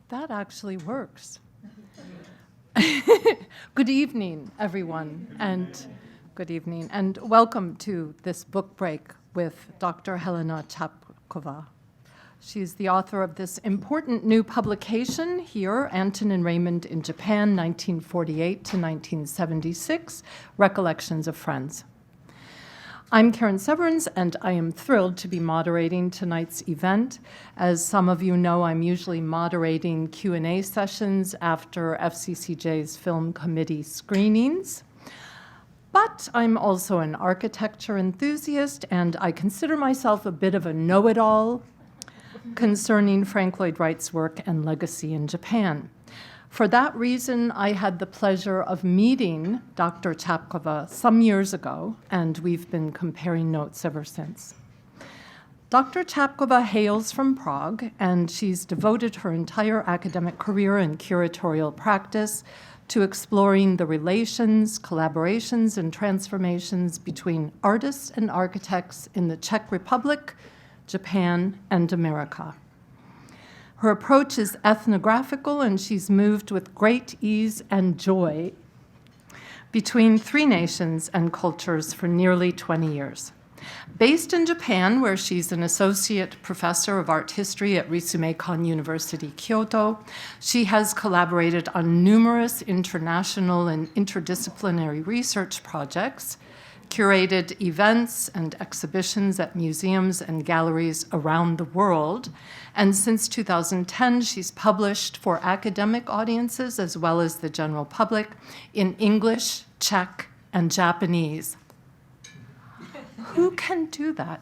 That actually works. Good evening, everyone, and good evening, and welcome to this book break with Dr. Helena Čapková. She's the author of this important new publication here, Antonin Raymond in Japan, 1948 to 1976, Recollections of Friends. I'm Karen Severance, and I am thrilled to be moderating tonight's event. As some of you know, I'm usually moderating Q&A sessions after FCCJ's film committee screenings. But I'm also an architecture enthusiast, and I consider myself a bit of a know-it-all concerning Frank Lloyd Wright's work and legacy in Japan. For that reason, I had the pleasure of meeting Dr. Čapková some years ago, and we've been comparing notes ever since. Dr. Čapková hails from Prague, and she's devoted her entire academic career and curatorial practice to exploring the relations, collaborations, and transformations between artists and architects in the Czech Republic, Japan, and America. Her approach is ethnographical, and she's moved with great ease and joy between three nations and cultures for nearly 20 years. Based in Japan, where she's an associate professor of art history at Ritsumeikan University, Kyoto, she has collaborated on numerous international and interdisciplinary research projects, curated events and exhibitions at museums and galleries around the world. And since 2010, she's published for academic audiences as well as the general public in English, Czech, and Japanese. Who can do that?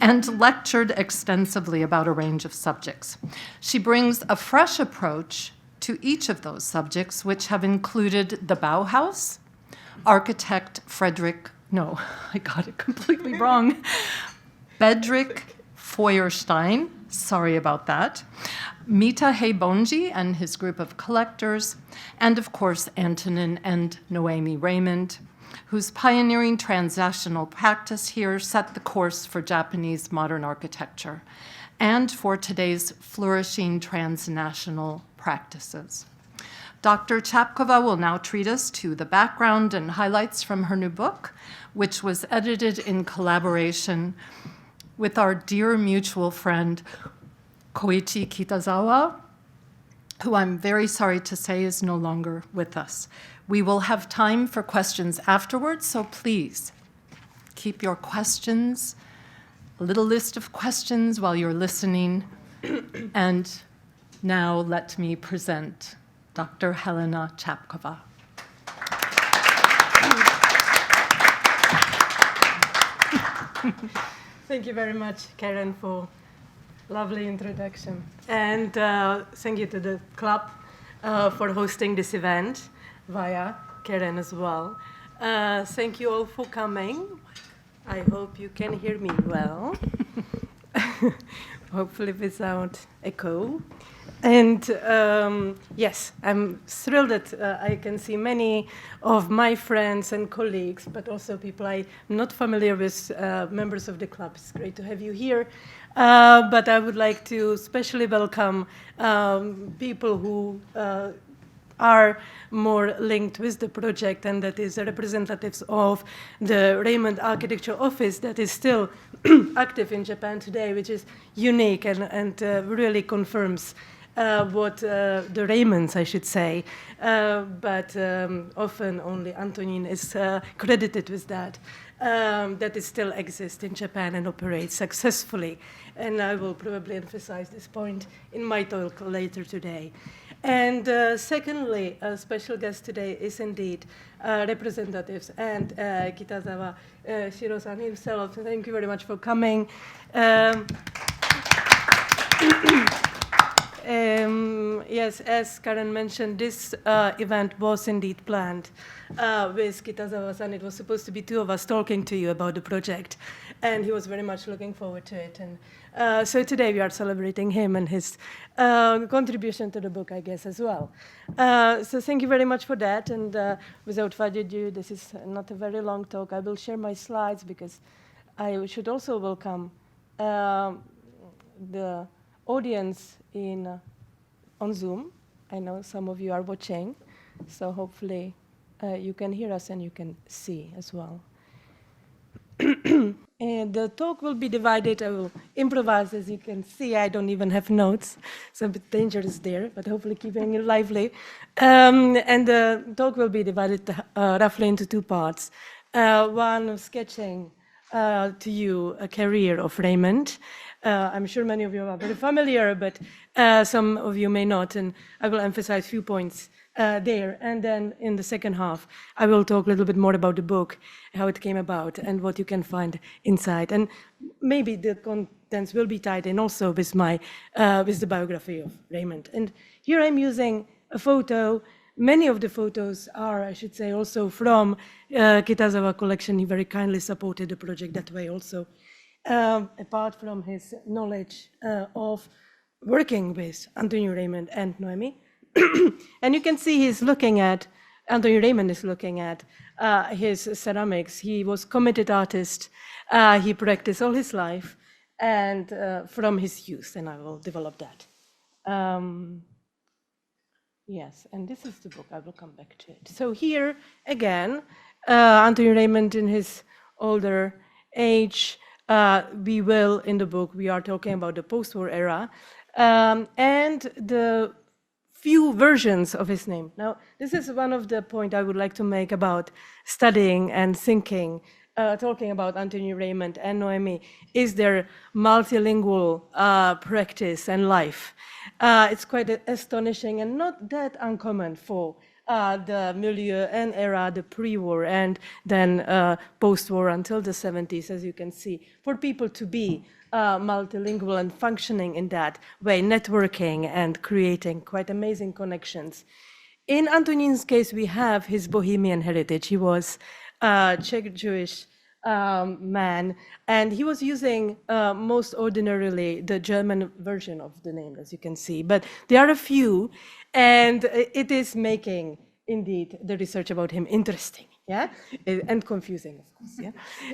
And lectured extensively about a range of subjects. She brings a fresh approach to each of those subjects, which have included the Bauhaus, architect I got it completely wrong. Bedřich Feuerstein, sorry about that. Mita Heybonji and his group of collectors, and of course Antonin and Noémie Raymond, whose pioneering transnational practice here set the course for Japanese modern architecture and for today's flourishing transnational practices. Dr. Čapková will now treat us to the background and highlights from her new book, which was edited in collaboration with our dear mutual friend, Koichi Kitazawa, who I'm very sorry to say is no longer with us. We will have time for questions afterwards, so please keep your questions, a little list of questions while you're listening. And now let me present Dr. Helena Čapková. Thank you very much, Karen, for lovely introduction. And thank you to the club for hosting this event via Karen as well. Thank you all for coming. I hope you can hear me well. Hopefully without echo. And yes, I'm thrilled that I can see many of my friends and colleagues, but also people I'm not familiar with, members of the club. It's great to have you here. But I would like to especially welcome people who are more linked with the project, and that is the representatives of the Raymond Architecture Office that is still active in Japan today, which is unique and really confirms what the Raymonds, I should say, but often only Antonin is credited with that, that it still exists in Japan and operates successfully. And I will probably emphasize this point in my talk later today. And secondly, a special guest today is indeed representatives and Kitazawa Shiro-san himself. Thank you very much for coming. Yes, as Karen mentioned, this event was indeed planned with Kitazawa-san. It was supposed to be two of us talking to you about the project, and he was very much looking forward to it. And so today we are celebrating him and his contribution to the book, I guess, as well. So thank you very much for that. And without further ado, this is not a very long talk. I will share my slides because I should also welcome the audience in on Zoom. I know some of you are watching, so hopefully you can hear us and you can see as well. And the talk will be divided. I will improvise, as you can see. I don't even have notes, so a bit dangerous there, but hopefully keeping it lively. And the talk will be divided roughly into two parts. One sketching to you a career of Raymond. I'm sure many of you are very familiar, but some of you may not, and I will emphasize a few points there. And then in the second half, I will talk a little bit more about the book, how it came about, and what you can find inside. And maybe the contents will be tied in also with with the biography of Raymond. And here I'm using a photo. Many of the photos are, I should say, also from Kitazawa collection. He very kindly supported the project that way also. Apart from his knowledge of working with Antonin Raymond and Noemi. And you can see Antonin Raymond is looking at his ceramics. He was a committed artist. He practiced all his life and from his youth, and I will develop that. Yes, and this is the book. I will come back to it. So here, again, Antonin Raymond in his older age, in the book, we are talking about the post-war era, and the few versions of his name. Now, this is one of the points I would like to make about studying and thinking, talking about Antonin Raymond and Noemi, is their multilingual practice and life. It's quite astonishing and not that uncommon for the milieu and era, the pre-war and then post-war until the 70s, as you can see, for people to be multilingual and functioning in that way, networking and creating quite amazing connections. In Antonin's case, we have his Bohemian heritage. He was a Czech Jewish man, and he was using most ordinarily the German version of the name, as you can see, but there are a few, and it is making indeed the research about him interesting, yeah, and confusing, of course,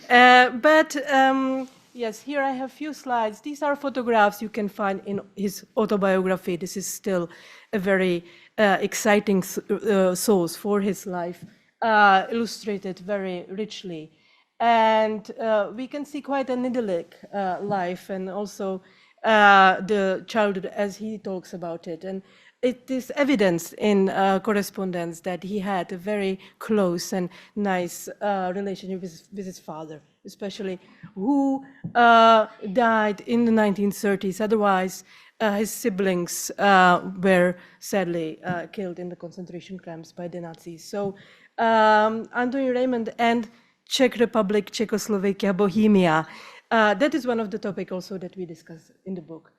yeah. Yes, here I have a few slides. These are photographs you can find in his autobiography. This is still a very exciting source for his life, illustrated very richly. And we can see quite an idyllic life and also the childhood as he talks about it. And it is evidenced in correspondence that he had a very close and nice relationship with his father, especially who died in the 1930s. Otherwise, his siblings were sadly killed in the concentration camps by the Nazis. So Antonin Raymond and Czech Republic, Czechoslovakia, Bohemia. That is one of the topics also that we discuss in the book.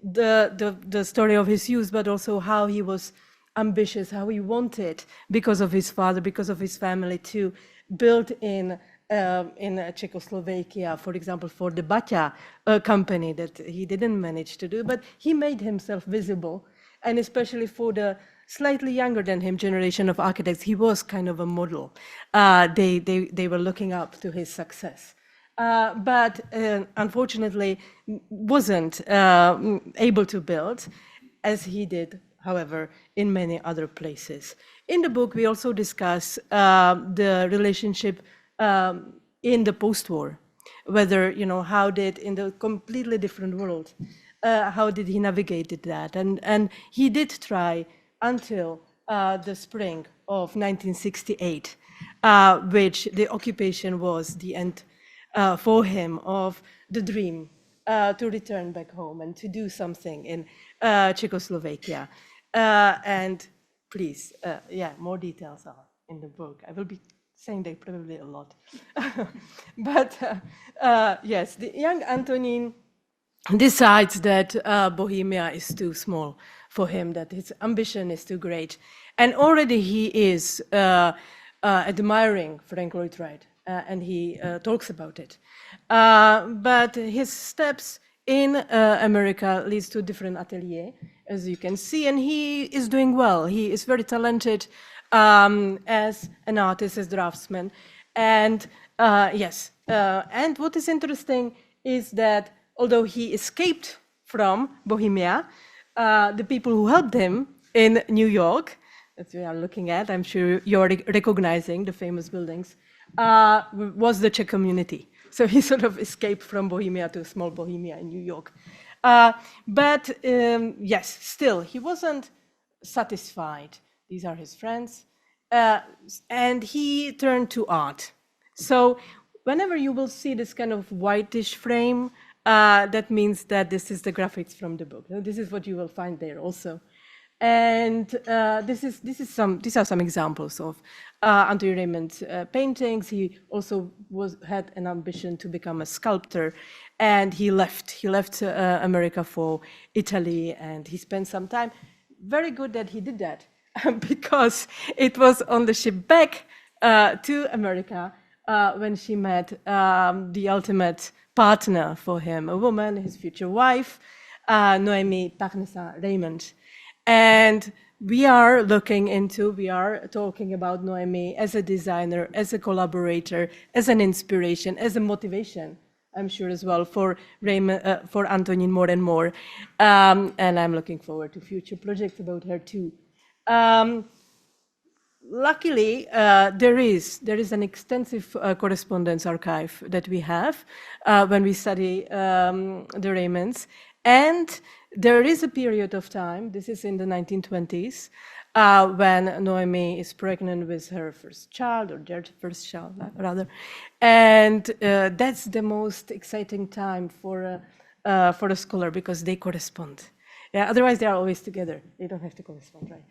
The story of his youth, but also how he was ambitious, how he wanted, because of his father, because of his family, to build in Czechoslovakia, for example, for the Baťa company that he didn't manage to do, but he made himself visible, and especially for the slightly younger than him generation of architects, he was kind of a model. They were looking up to his success. But unfortunately wasn't able to build as he did, however, in many other places. In the book, we also discuss the relationship in the post-war, whether, how did, in the completely different world, how did he navigate that? And he did try until the spring of 1968, which the occupation was the end for him of the dream to return back home and to do something in Czechoslovakia. And please, more details are in the book. I will be saying that probably a lot. But yes, the young Antonin decides that Bohemia is too small for him, that his ambition is too great. And already he is admiring Frank Lloyd Wright. And he talks about it. But his steps in America leads to a different atelier, as you can see, and he is doing well. He is very talented as an artist, as draftsman. And and what is interesting is that although he escaped from Bohemia, the people who helped him in New York, that we are looking at, I'm sure you're recognizing the famous buildings, was the Czech community. So he sort of escaped from Bohemia to small Bohemia in New York. But yes, still, he wasn't satisfied. These are his friends. And he turned to art. So whenever you will see this kind of whitish frame, that means that this is the graphics from the book. This is what you will find there also. And these are some examples of Antonin Raymond's paintings. He also had an ambition to become a sculptor, and he left America for Italy, and he spent some time. Very good that he did that, because it was on the ship back to America when she met the ultimate partner for him, a woman, his future wife, Noémie Raymond. And we are talking about Noémie as a designer, as a collaborator, as an inspiration, as a motivation, I'm sure as well, for Antonin more and more. And I'm looking forward to future projects about her too. Luckily, there is an extensive correspondence archive that we have when we study the Raymonds. And there is a period of time, this is in the 1920s, when Noémie is pregnant with her first child, or their first child, rather. And that's the most exciting time for a scholar, because they correspond. Yeah, otherwise, they are always together. They don't have to correspond, right?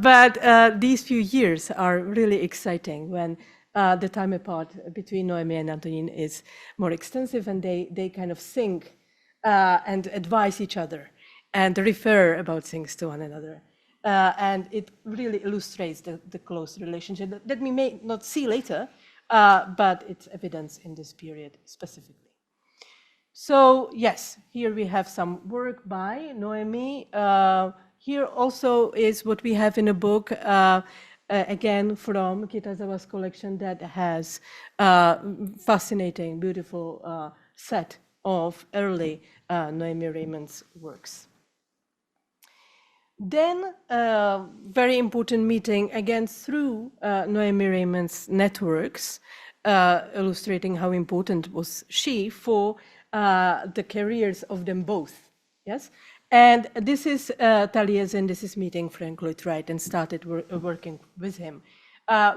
But these few years are really exciting when the time apart between Noémie and Antonin is more extensive, and they kind of sync and advise each other and refer about things to one another. And it really illustrates the close relationship that we may not see later, but it's evidence in this period specifically. So yes, here we have some work by Noémie. Here also is what we have in a book, again from Kitazawa's collection, that has fascinating, beautiful set of early Noémie Raymond's works. Then, very important meeting, again through Noémie Raymond's networks, illustrating how important was she for the careers of them both, yes? And this is Taliesin, this is meeting Frank Lloyd Wright and started working with him,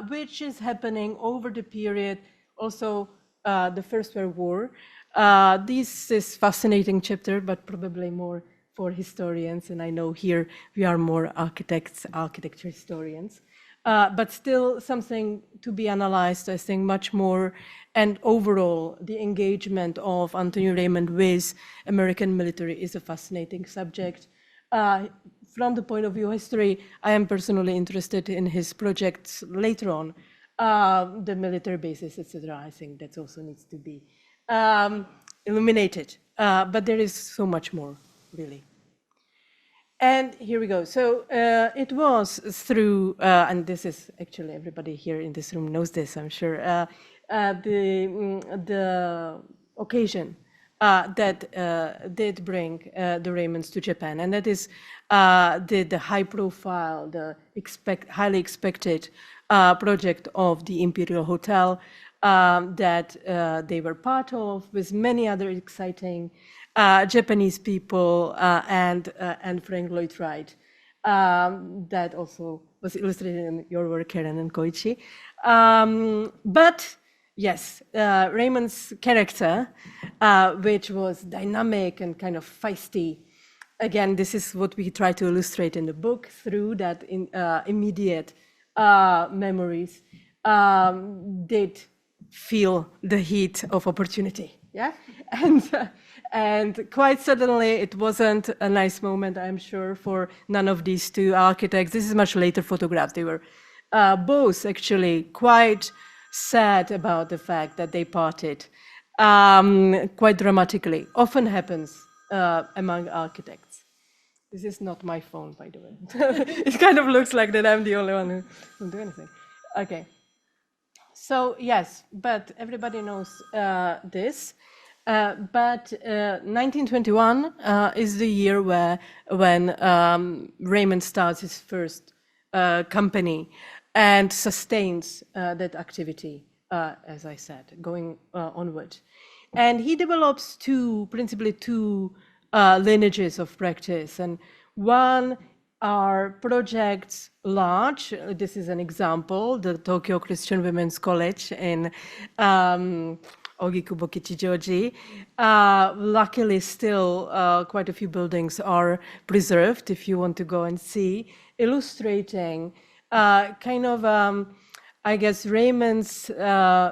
which is happening over the period, also the First World War. This is fascinating chapter, but probably more for historians, and I know here we are more architects, architecture historians. But still something to be analyzed, I think, much more. And overall, the engagement of Antonin Raymond with American military is a fascinating subject. From the point of view of history, I am personally interested in his projects later on, the military bases, etc. I think that also needs to be illuminated. But there is so much more, really. And here we go. So it was through, and this is actually everybody here in this room knows this, I'm sure, the occasion that did bring the Raymonds to Japan, and that is the high-profile, the highly expected project of the Imperial Hotel that they were part of, with many other exciting Japanese people and Frank Lloyd Wright. That also was illustrated in your work, Karen and Koichi. But yes, Raymond's character, which was dynamic and kind of feisty, again, this is what we try to illustrate in the book through that immediate memories, did feel the heat of opportunity, yeah? And quite suddenly, it wasn't a nice moment, I'm sure, for none of these two architects. This is much later photographs. They were both actually quite sad about the fact that they parted, quite dramatically. Often happens among architects. This is not my phone, by the way. It kind of looks like that I'm the only one who won't do anything. Okay. So yes, but everybody knows this. But 1921 is the year when Raymond starts his first company and sustains that activity, as I said, going onward. And he develops principally two lineages of practice. And one are projects large. This is an example, the Tokyo Christian Women's College in Ogikubo Kichijoji. Luckily, still quite a few buildings are preserved if you want to go and see, illustrating I guess, Raymond's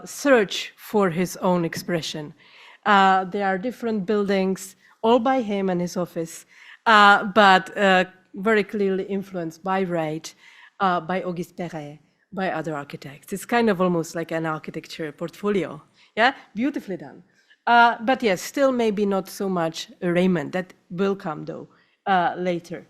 search for his own expression. There are different buildings, all by him and his office, but very clearly influenced by Wright, by Auguste Perret, by other architects. It's kind of almost like an architecture portfolio, yeah, beautifully done. But yes, still maybe not so much Raymond. That will come though later.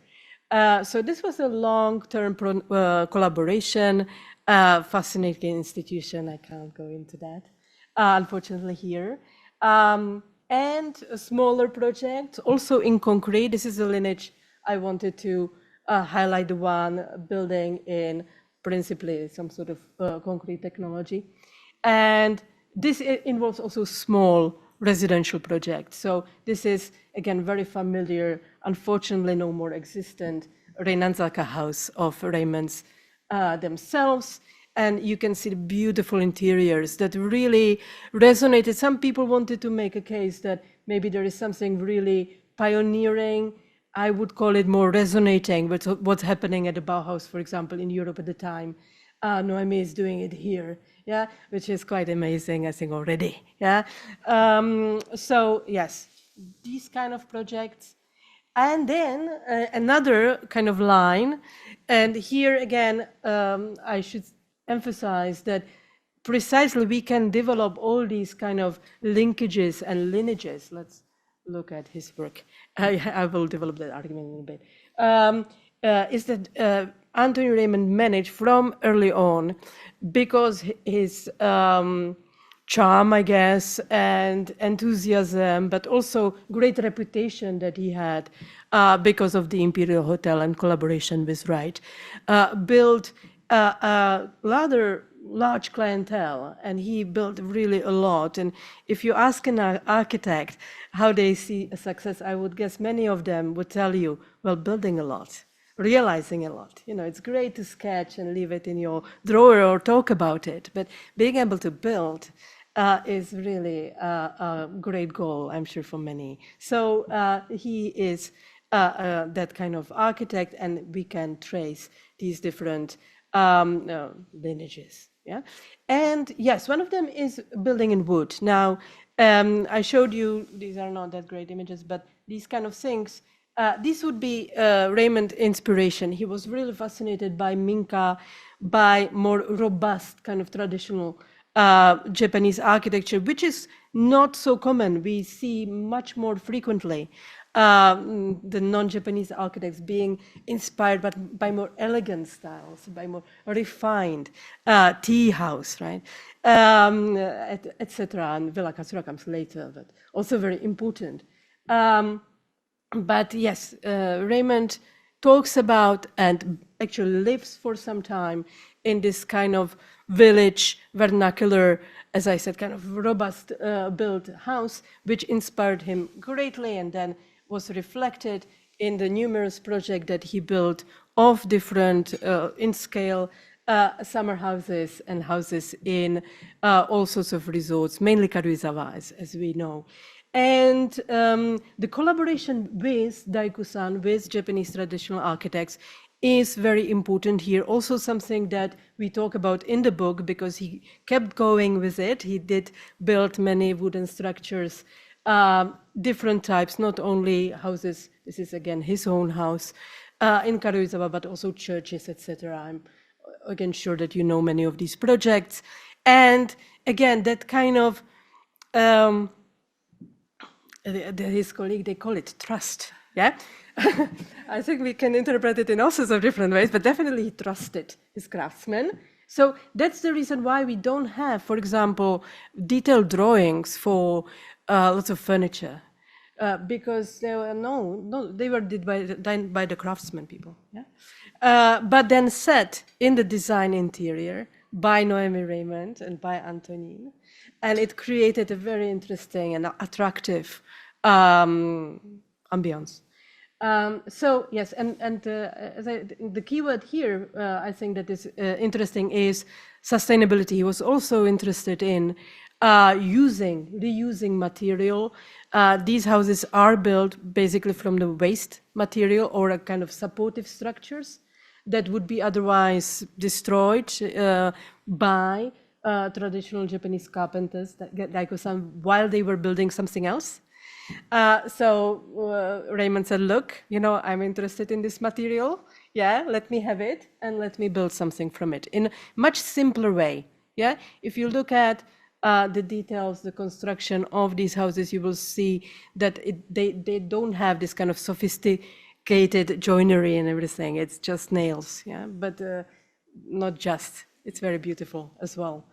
So this was a long-term collaboration, fascinating institution. I can't go into that, unfortunately here. And a smaller project, also in concrete. This is a lineage I wanted to highlight, the one building in principally some sort of concrete technology. And this involves also small residential projects. So this is, again, very familiar, unfortunately no more existent, Reinanzaka house of Raymond's themselves. And you can see the beautiful interiors that really resonated. Some people wanted to make a case that maybe there is something really pioneering. I would call it more resonating with what's happening at the Bauhaus, for example, in Europe at the time. Noemi is doing it here, yeah, which is quite amazing, I think, already, yeah. So yes, these kind of projects. And then another kind of line, and here again, I should emphasize that precisely we can develop all these kind of linkages and lineages. Let's look at his work. I will develop that argument in a bit. Is that Antonin Raymond managed from early on, because his charm, I guess, and enthusiasm, but also great reputation that he had because of the Imperial Hotel and collaboration with Wright, built a rather large clientele, and he built really a lot. And if you ask an architect how they see a success, I would guess many of them would tell you, well, building a lot, realizing a lot. You know, it's great to sketch and leave it in your drawer or talk about it, but being able to build is really a great goal, I'm sure, for many. So he is that kind of architect, and we can trace these different lineages. Yeah, and yes, one of them is building in wood. Now, I showed you, these are not that great images, but these kind of things, this would be Raymond inspiration. He was really fascinated by Minka, by more robust kind of traditional Japanese architecture, which is not so common. We see much more frequently the non-Japanese architects being inspired by more elegant styles, by more refined tea house, right, etc. And Villa Katsura comes later, but also very important. But yes, Raymond talks about and actually lives for some time in this kind of village vernacular, as I said, kind of robust built house, which inspired him greatly, and then was reflected in the numerous projects that he built of different, in scale, summer houses and houses in all sorts of resorts, mainly Karuizawa, as we know. And the collaboration with Daiku-san, with Japanese traditional architects, is very important here. Also something that we talk about in the book, because he kept going with it. He did build many wooden structures, different types, not only houses. This is again his own house in Karuizawa, but also churches, etc. I'm again sure that you know many of these projects. And again, that kind of his colleague, they call it trust, yeah? I think we can interpret it in all sorts of different ways, but definitely he trusted his craftsmen. So that's the reason why we don't have, for example, detailed drawings for lots of furniture. Because they were they were done by the craftsmen people, yeah. But then set in the design interior by Noemi Raymond and by Antonin, and it created a very interesting and attractive ambience. So yes, and the keyword here, I think that is interesting is sustainability. He was also interested in reusing material. These houses are built basically from the waste material or a kind of supportive structures that would be otherwise destroyed by traditional Japanese carpenters, while they were building something else. So Raymond said, look, I'm interested in this material. Yeah, let me have it and let me build something from it in a much simpler way. Yeah, if you look at the details, the construction of these houses, you will see that they don't have this kind of sophisticated joinery and everything. It's just nails, yeah, but not just. It's very beautiful as well.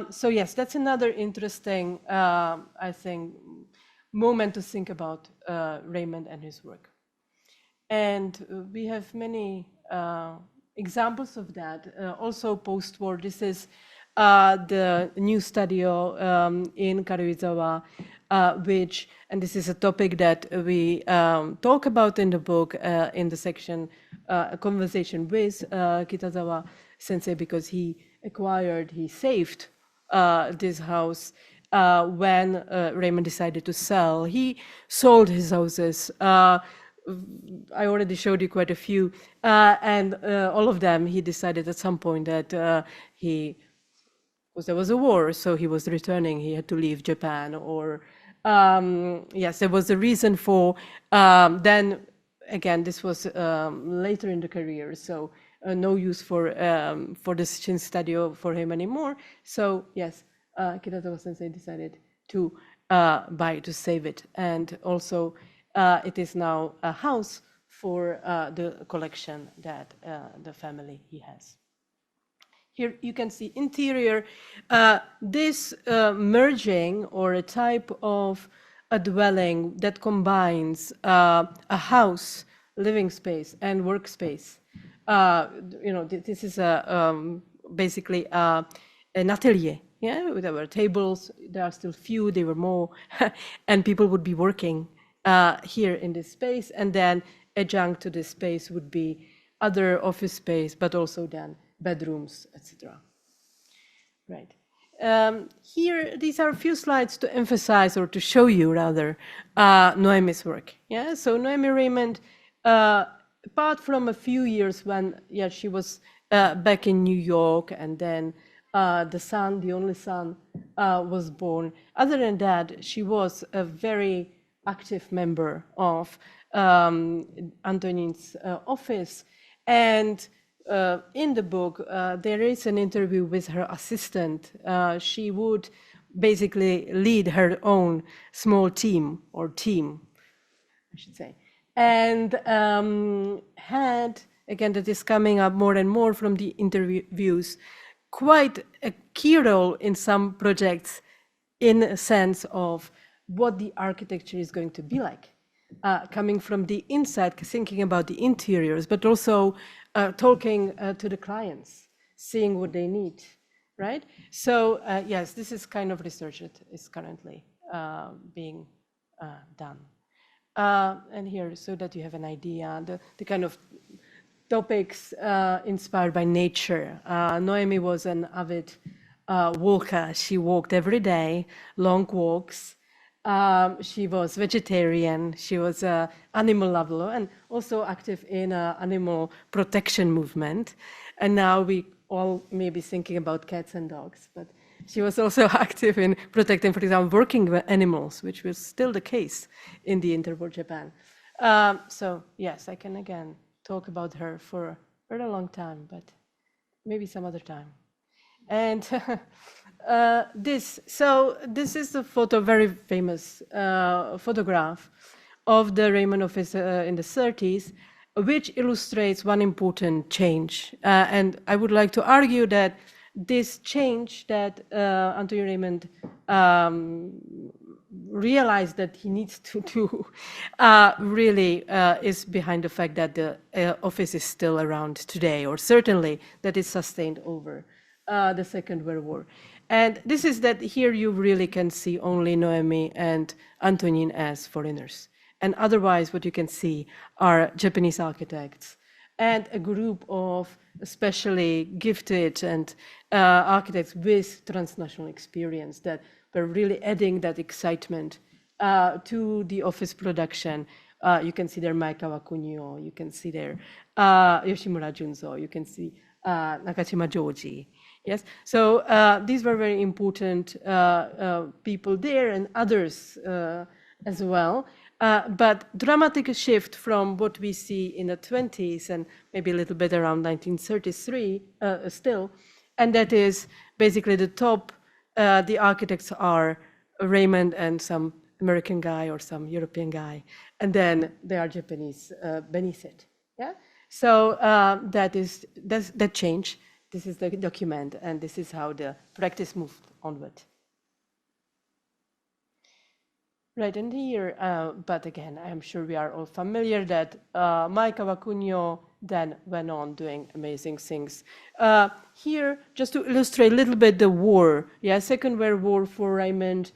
So yes, that's another interesting, I think, moment to think about Raymond and his work. And we have many examples of that. Also post-war, this is the new studio in Karuizawa, and this is a topic that we talk about in the book in the section a conversation with Kitazawa sensei, because he saved this house when Raymond decided to sell. He sold his houses. I already showed you quite a few, and all of them he decided at some point that because there was a war, so he was returning, he had to leave Japan, or yes, there was a reason for, then again, this was later in the career, so no use for the Shin Studio for him anymore. So yes, Kitazawa sensei decided to to save it, and also it is now a house for the collection that the family he has. Here you can see interior, this merging or a type of a dwelling that combines a house, living space, and workspace. This is basically an atelier. Yeah, there were tables. There are still few. They were more, and people would be working here in this space. And then adjunct to this space would be other office space, but also then bedrooms, etc. Right. Here, these are a few slides to emphasize, or to show you rather, Noemi's work. Yeah. So Noemi Raymond, apart from a few years when she was back in New York, and then the only son, was born. Other than that, she was a very active member of Antonin's office. And in the book, there is an interview with her assistant. She would basically lead her own small team, I should say, and had, again, that is coming up more and more from the interviews, quite a key role in some projects, in a sense of what the architecture is going to be like, coming from the inside, thinking about the interiors, but also talking to the clients, seeing what they need, right? So yes, this is kind of research that is currently being done. And here, so that you have an idea, the kind of topics inspired by nature. Noemi was an avid walker. She walked every day, long walks. She was vegetarian. She was an animal lover and also active in animal protection movement. And now we all may be thinking about cats and dogs, but she was also active in protecting, for example, working animals, which was still the case in the interwar Japan. So yes, I can again talk about her for a very long time, but maybe some other time. And this is the photo, very famous photograph of the Raymond office in the 30s, which illustrates one important change. And I would like to argue that this change that Antonin Raymond realize that he needs to do really is behind the fact that the office is still around today, or certainly that it's sustained over the Second World War. And this is that here you really can see only Noemi and Antonin as foreigners. And otherwise what you can see are Japanese architects and a group of especially gifted and architects with transnational experience that were really adding that excitement to the office production. You can see there Maekawa Kunio, you can see there Yoshimura Junzo, you can see Nakashima Joji. Yes, so these were very important people there, and others as well. But dramatic shift from what we see in the 20s and maybe a little bit around 1933 still, and that is basically the top, the architects are Raymond and some American guy or some European guy, and then there are Japanese beneath it. Yeah, so that change. This is the document, and this is how the practice moved onward. Right, and here, but again, I'm sure we are all familiar that Maekawa Kunio then went on doing amazing things. Here, just to illustrate a little bit the war, Second World War for Raymond,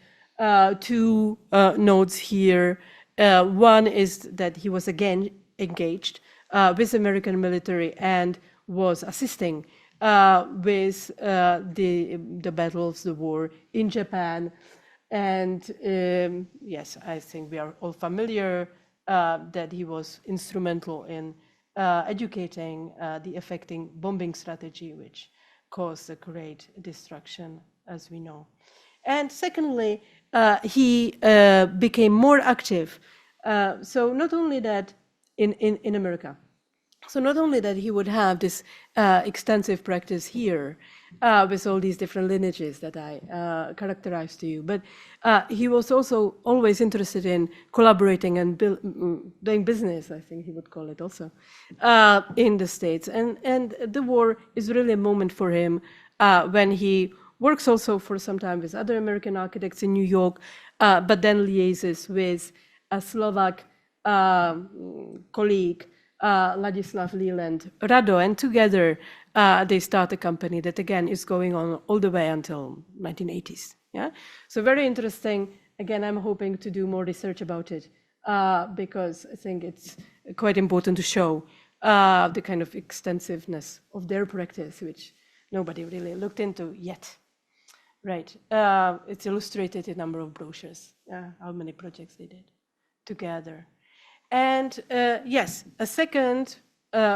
two notes here. One is that he was again engaged with American military and was assisting with the battles, the war in Japan. And yes, I think we are all familiar that he was instrumental in educating the affecting bombing strategy, which caused a great destruction, as we know. And secondly, he became more active. So not only that in America, so not only that he would have this extensive practice here with all these different lineages that I characterized to you, but he was also always interested in collaborating and doing business, I think he would call it also, in the States. And the war is really a moment for him when he works also for some time with other American architects in New York, but then liaises with a Slovak colleague, Ladislav Leland Rado, and together they start a company that again is going on all the way until 1980s. Yeah, so very interesting. Again, I'm hoping to do more research about it because I think it's quite important to show the kind of extensiveness of their practice, which nobody really looked into yet. Right, it's illustrated in a number of brochures, how many projects they did together. And yes, a second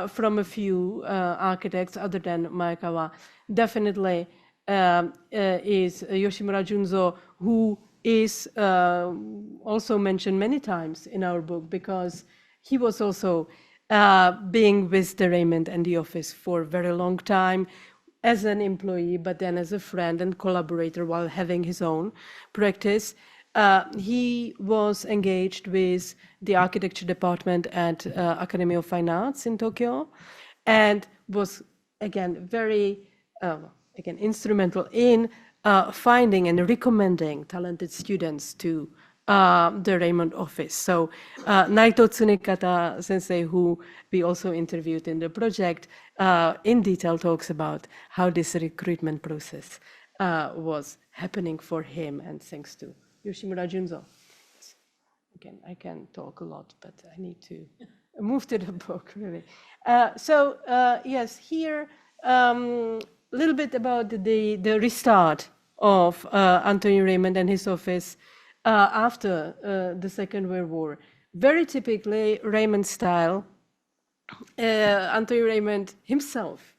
from a few architects other than Maekawa definitely is Yoshimura Junzo, who is also mentioned many times in our book because he was also being with the Raymond and the office for a very long time as an employee, but then as a friend and collaborator while having his own practice. He was engaged with the architecture department at Academy of Fine Arts in Tokyo and was, again, very, instrumental in finding and recommending talented students to the Raymond office. So Naito Tsunekata sensei, who we also interviewed in the project, in detail talks about how this recruitment process was happening for him, and thanks to Yoshimura Junzo. Again, I can talk a lot, but I need to move to the book, really. Yes, here, a little bit about the restart of Antonin Raymond and his office after the Second World War. Very typically Raymond style. Antonin Raymond himself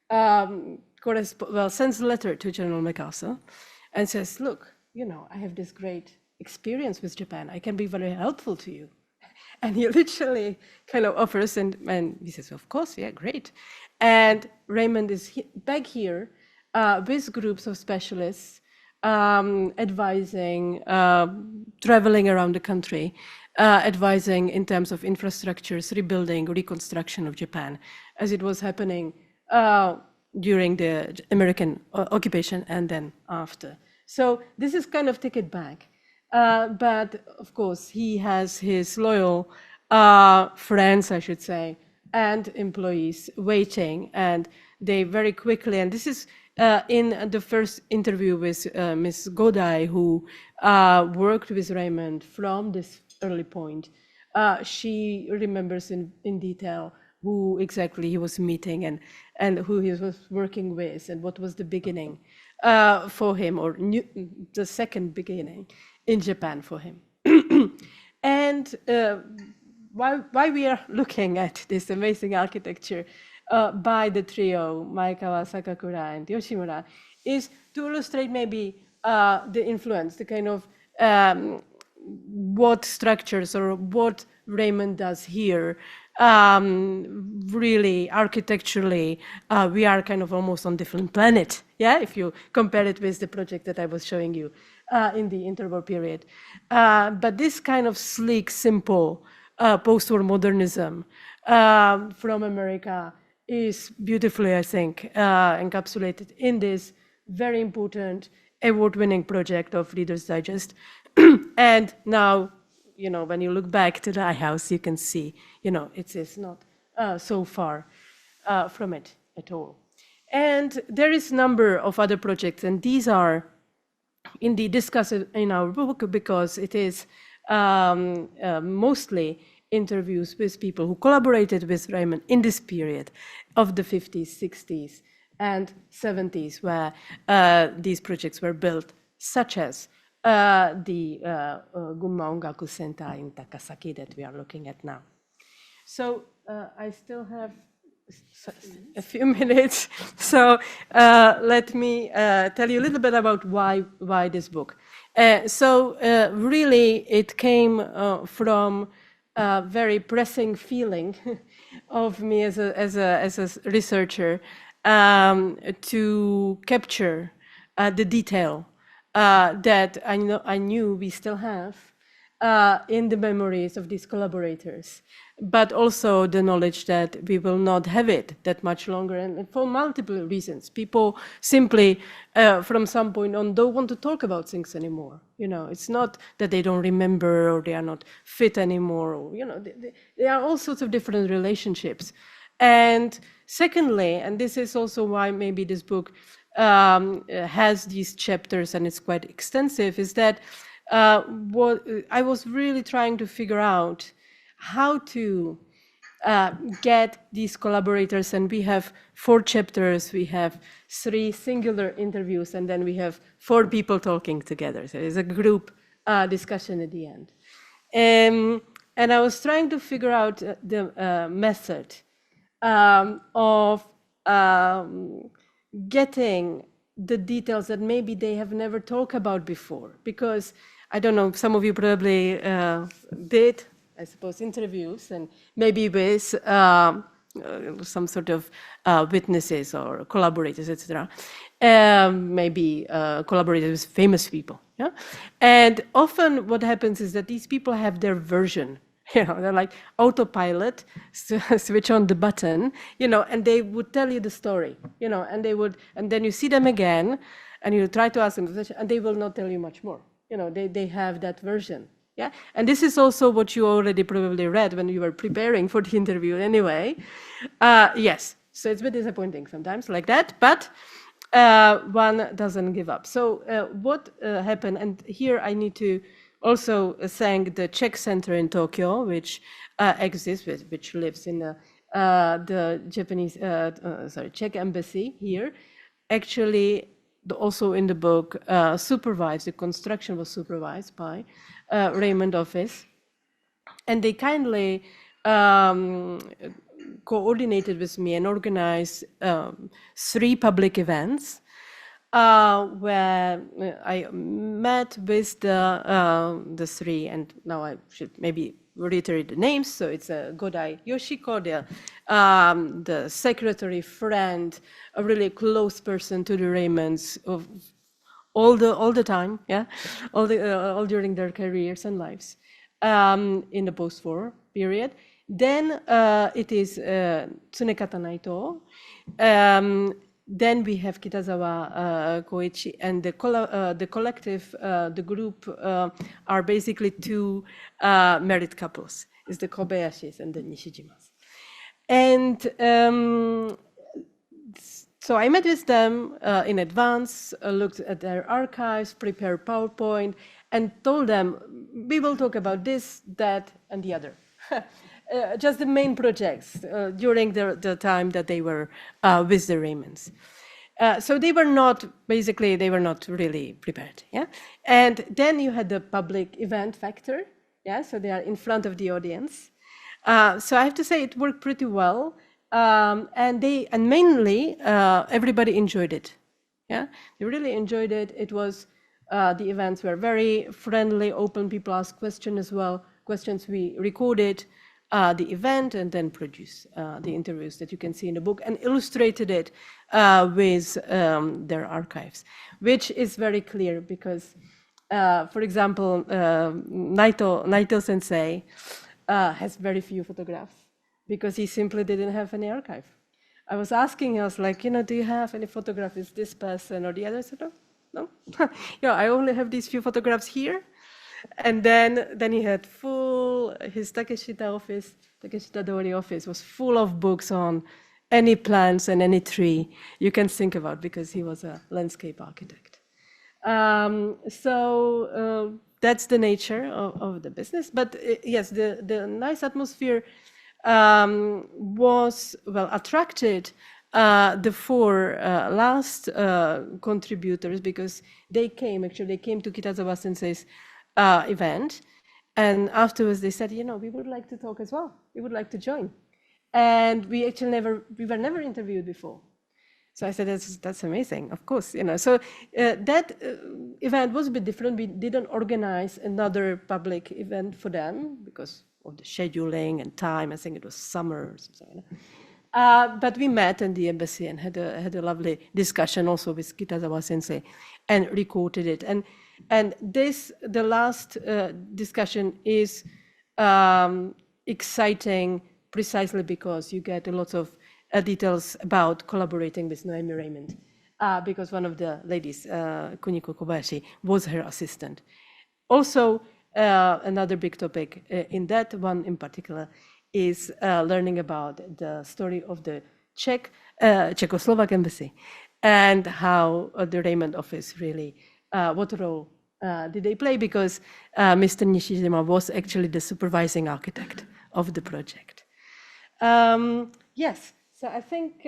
sends a letter to General MacArthur and says, look, I have this great experience with Japan. I can be very helpful to you. And he literally kind of offers, and he says, of course, yeah, great. And Raymond is back here with groups of specialists, advising, traveling around the country, advising in terms of infrastructures, rebuilding, reconstruction of Japan, as it was happening during the American occupation and then after. So this is kind of take it back. But of course, he has his loyal friends, I should say, and employees waiting, and they very quickly, and this is in the first interview with Ms. Godai, who worked with Raymond from this early point. She remembers in detail who exactly he was meeting and who he was working with and what was the beginning for him, or the second beginning in Japan for him. And why we are looking at this amazing architecture by the trio, Maekawa, Sakakura, and Yoshimura, is to illustrate maybe the influence, the kind of what structures or what Raymond does here. Really, architecturally, we are kind of almost on different planet, yeah, if you compare it with the project that I was showing you in the interwar period. But this kind of sleek, simple post-war modernism from America is beautifully, I think, encapsulated in this very important award-winning project of Reader's Digest. And now, you know, when you look back to the iHouse, you can see, you know, it is not so far from it at all. And there is a number of other projects, and these are indeed discussed in our book because it is mostly interviews with people who collaborated with Raymond in this period of the 50s, 60s, and 70s, where these projects were built, such as the Gunma Ongaku Center in Takasaki that we are looking at now. So I still have a few minutes, so let me tell you a little bit about why this book. So really, it came from a very pressing feeling of me as a researcher to capture the detail that I knew we still have in the memories of these collaborators, but also the knowledge that we will not have it that much longer, and for multiple reasons. People simply, from some point on, don't want to talk about things anymore. You know, it's not that they don't remember or they are not fit anymore. Or, you know, there are all sorts of different relationships. And secondly, and this is also why maybe this book has these chapters and it's quite extensive, is that what I was really trying to figure out how to get these collaborators, and we have 4 chapters, we have 3 singular interviews, and then we have 4 people talking together. So it's a group discussion at the end. And I was trying to figure out the method of getting the details that maybe they have never talked about before. Because, I don't know, some of you probably did, I suppose, interviews, and maybe with some sort of witnesses or collaborators, etc. Maybe collaborators with famous people. Yeah? And often what happens is that these people have their version. You know, they're like autopilot, switch on the button, you know, and they would tell you the story, you know, and then you see them again, and you try to ask them, and they will not tell you much more. You know, they have that version, yeah? And this is also what you already probably read when you were preparing for the interview anyway. Yes, so it's a bit disappointing sometimes like that, but one doesn't give up. So what happened, and here I need to also thank the Czech Center in Tokyo, which exists, which lives in the Japanese, Czech embassy here. Actually, also in the book, supervised, the construction was supervised by Raymond office. And they kindly coordinated with me and organized 3 public events where I met with the 3, and now I should maybe reiterate the names. So it's Godai Yoshiko, the secretary, friend, a really close person to the Raymonds of all the time, yeah, all during their careers and lives in the post-war period. Then it is Tsunekata Naito. then we have Kitazawa Koichi, and the collective, the group are basically two married couples. It's the Kobayashis and the Nishijimas. And so I met with them in advance, looked at their archives, prepared PowerPoint, and told them, we will talk about this, that, and the other. Just the main projects during the time that they were with the Raymonds. So they were not, basically, they were not really prepared. Yeah? And then you had the public event factor. Yeah? So they are in front of the audience. So I have to say it worked pretty well. And mainly, everybody enjoyed it. Yeah? They really enjoyed it. It was, the events were very friendly, open. People asked questions as well. Questions we recorded. The event and then produce the interviews that you can see in the book and illustrated it with their archives, which is very clear because, for example, Naito sensei has very few photographs because he simply didn't have any archive. I was asking us, like, do you have any photographs of this person or the other? I said, no. I only have these few photographs here. And then he had his Takeshita Dori office was full of books on any plants and any tree you can think about because he was a landscape architect. So that's the nature of the business. But yes, the nice atmosphere was, well, attracted the four last contributors because they came to Kitazawa Sensei's event, and afterwards they said, we would like to talk as well. We would like to join, and we were never interviewed before. So I said, that's amazing, of course, So that event was a bit different. We didn't organize another public event for them because of the scheduling and time. I think it was summer or something. But we met in the embassy and had a lovely discussion also with Kitazawa Sensei and recorded it. And the last discussion is exciting precisely because you get a lot of details about collaborating with Noemi Raymond, because one of the ladies, Kuniko Kobayashi, was her assistant. Also, another big topic in that one in particular is learning about the story of the Czechoslovak embassy and how the Raymond office really, what role did they play, because Mr. Nishijima was actually the supervising architect of the project. Yes, so I think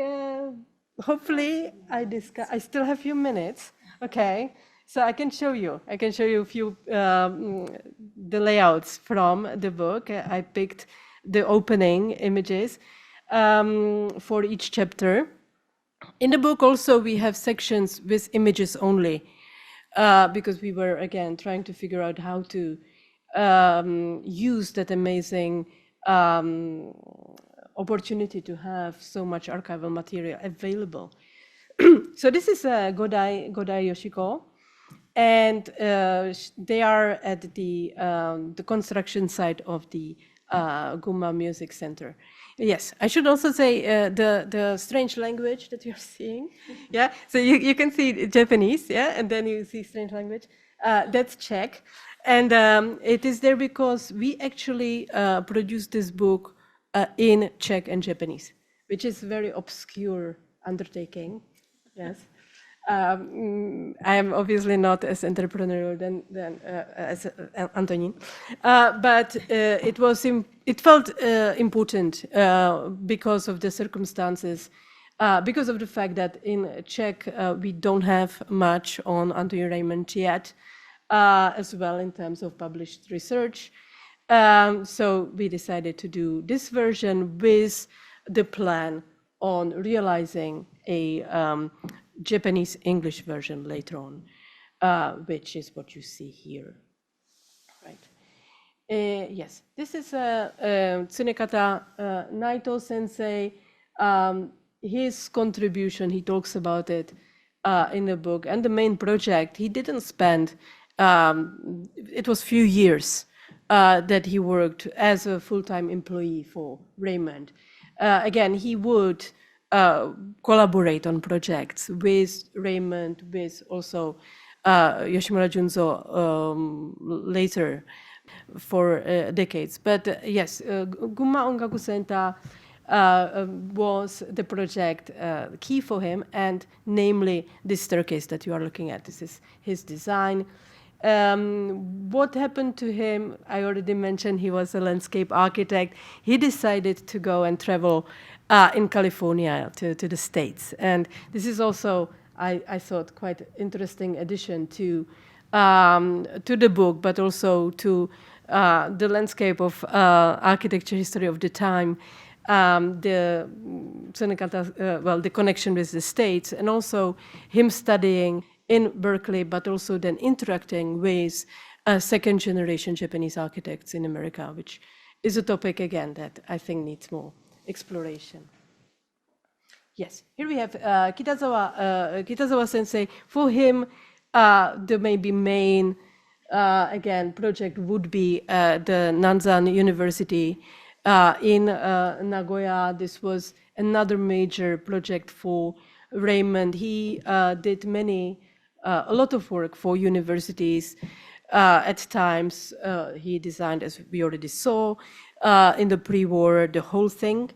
hopefully I still have a few minutes. Okay, so I can show you a few the layouts from the book. I picked the opening images for each chapter. In the book also we have sections with images only, because we were again trying to figure out how to use that amazing opportunity to have so much archival material available. So this is Godai Yoshiko, and they are at the construction site of the Gunma Music Center. Yes, I should also say the strange language that you're seeing. Yeah, so you can see Japanese, yeah, and then you see strange language. That's Czech, and it is there because we actually produced this book in Czech and Japanese, which is a very obscure undertaking. Yes. I am obviously not as entrepreneurial than as Antonin, but it felt important because of the circumstances, because of the fact that in Czech we don't have much on Antonin Raymond yet, as well in terms of published research. So we decided to do this version with the plan on realizing a Japanese-English version later on, which is what you see here, right? Yes, this is Tsunekata Naito Sensei. His contribution, he talks about it in the book, and the main project, he didn't spend, it was few years that he worked as a full-time employee for Raymond. Again, he would collaborate on projects with Raymond, with also Yoshimura Junzo later for decades. But yes, Gunma Ongaku Center was the project key for him, and namely this staircase that you are looking at. This is his design. What happened to him? I already mentioned he was a landscape architect. He decided to go and travel in California to the States. And this is also, I thought, quite interesting addition to the book, but also to the landscape of architecture history of the time, the connection with the States, and also him studying in Berkeley, but also then interacting with second-generation Japanese architects in America, which is a topic, again, that I think needs more exploration. Yes, here we have Kitazawa Sensei. For him, the maybe main, again, project would be the Nanzan University in Nagoya. This was another major project for Raymond. He did a lot of work for universities. At times, he designed, as we already saw, in the pre-war, the whole thing.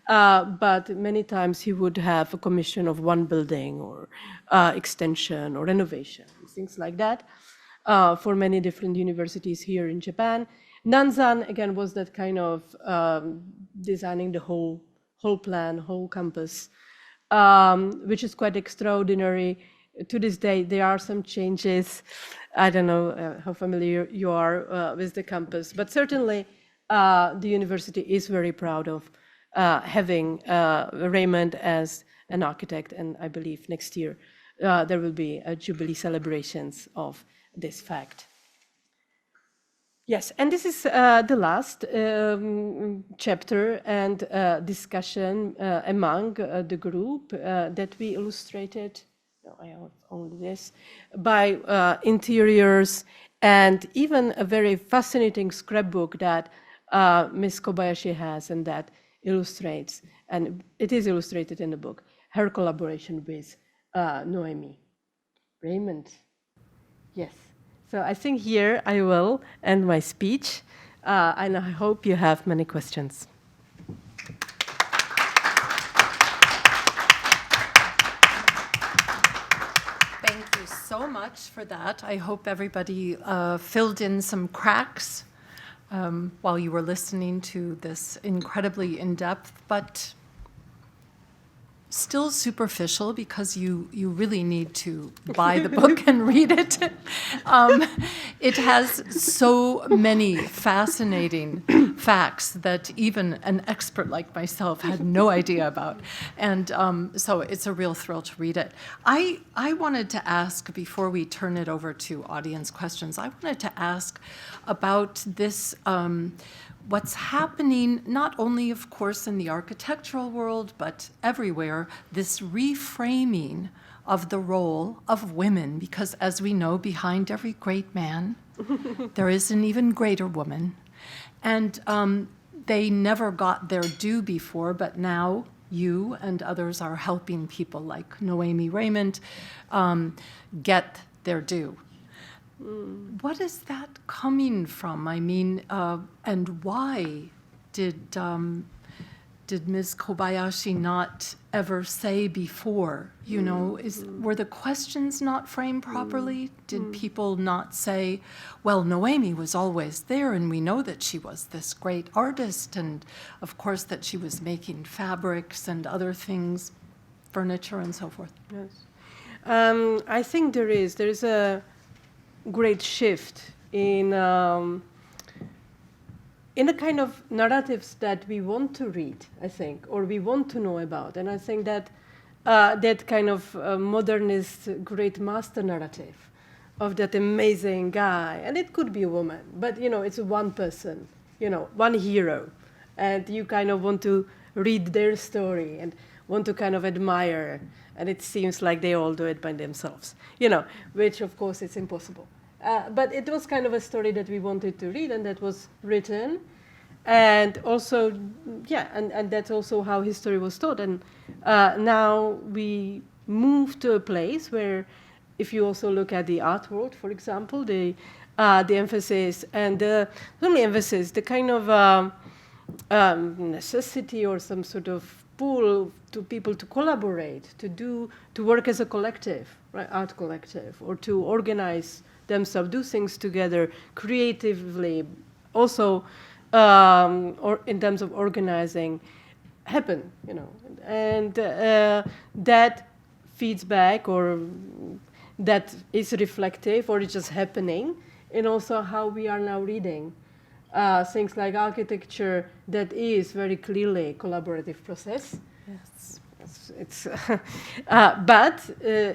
But many times he would have a commission of one building or extension or renovation, things like that, for many different universities here in Japan. Nanzan, again, was that kind of designing the whole plan, whole campus, which is quite extraordinary. To this day, there are some changes. I don't know how familiar you are with the campus, but certainly the university is very proud of having Raymond as an architect, and I believe next year there will be jubilee celebrations of this fact. Yes, and this is the last chapter and discussion among the group that we illustrated. No, I have only this, by interiors, and even a very fascinating scrapbook that Ms. Kobayashi has, and that illustrates, and it is illustrated in the book, her collaboration with Noemi. Raymond. Yes. So I think here I will end my speech, and I hope you have many questions. So much for that. I hope everybody filled in some cracks while you were listening to this incredibly in-depth, but still superficial, because you really need to buy the book and read it. It has so many fascinating facts that even an expert like myself had no idea about. And so it's a real thrill to read it. I wanted to ask, before we turn it over to audience questions, I wanted to ask about this, what's happening, not only, of course, in the architectural world, but everywhere, this reframing of the role of women, because as we know, behind every great man, there is an even greater woman. And they never got their due before, but now you and others are helping people like Noemi Raymond get their due. What is that coming from? I mean, and why did Ms. Kobayashi not ever say before? You know, were the questions not framed properly? Did people not say, well, Noemi was always there, and we know that she was this great artist, and of course that she was making fabrics and other things, furniture and so forth? Yes. I think there is a great shift in the kind of narratives that we want to read, I think, or we want to know about. And I think that that kind of modernist great master narrative of that amazing guy, and it could be a woman, but, you know, it's one person, you know, one hero. And you kind of want to read their story and want to kind of admire, and it seems like they all do it by themselves, you know, which, of course, it's impossible. But it was kind of a story that we wanted to read, and that was written. And also, yeah, and that's also how history was taught. And now we move to a place where, if you also look at the art world, for example, the emphasis and not only emphasis, the kind of necessity or some sort of pull to people to collaborate, to work as a collective, right, art collective, or to organize themselves, do things together creatively, also, or in terms of organizing, happen, and that feeds back, or that is reflective, or it's just happening, and also how we are now reading things like architecture that is very clearly a collaborative process. Yes. It's but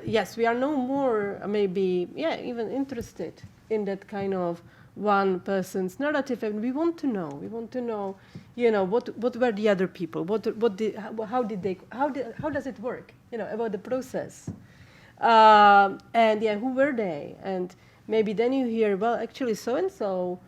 yes, we are no more maybe even interested in that kind of one person's narrative, and we want to know. We want to know, what were the other people? How does it work? About the process, and who were they? And maybe then you hear, well, actually, so and so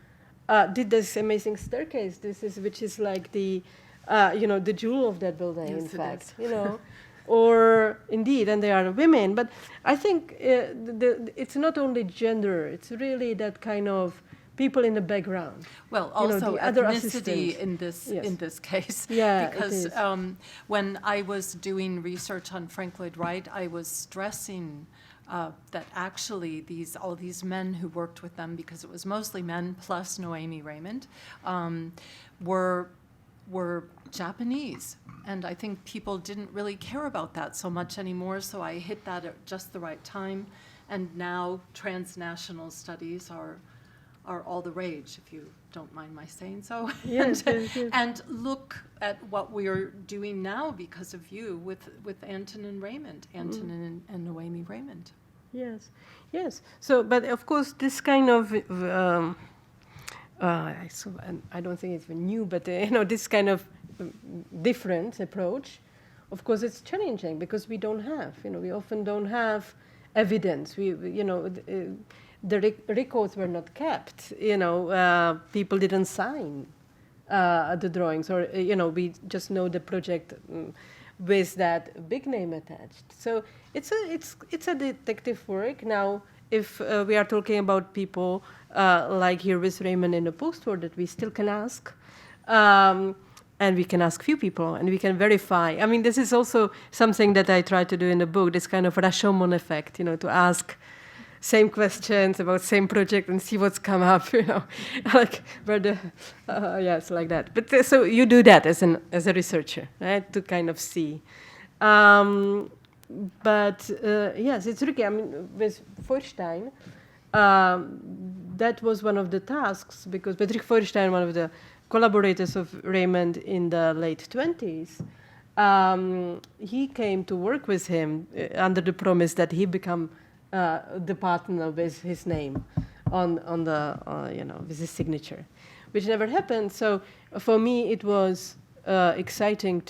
did this amazing staircase. Which is like the the jewel of that building, yes, in fact, is. Or indeed, and they are women. But I think it's not only gender; it's really that kind of people in the background. Well, also the other ethnicity assistants. in this case. Yeah, because it is. When I was doing research on Frank Lloyd Wright, I was stressing that actually all these men who worked with them, because it was mostly men plus Noemi Raymond, were Japanese. And I think people didn't really care about that so much anymore, so I hit that at just the right time. And now transnational studies are all the rage, if you don't mind my saying so. Yes, yes. And look at what we are doing now because of you with Antonin Raymond, Antonin and Noemi Raymond. Yes, yes. So, but of course, this kind of and I don't think it's new, but this kind of different approach, of course, it's challenging because we don't have, we often don't have evidence. The records were not kept. People didn't sign the drawings, or we just know the project with that big name attached. So it's a detective work. Now, if we are talking about people like here with Raymond in the post-war, that we still can ask, and we can ask few people, and we can verify. I mean, this is also something that I try to do in the book, this kind of Rashomon effect, to ask same questions about same project and see what's come up, like where the yes, like that. But so you do that as a researcher, right, to kind of see. But yes, it's tricky. I mean, with Feuerstein, that was one of the tasks, because Patrick Feuerstein, one of the collaborators of Raymond in the late 20s, he came to work with him under the promise that he become the partner with his name on the with his signature, which never happened. So for me, it was exciting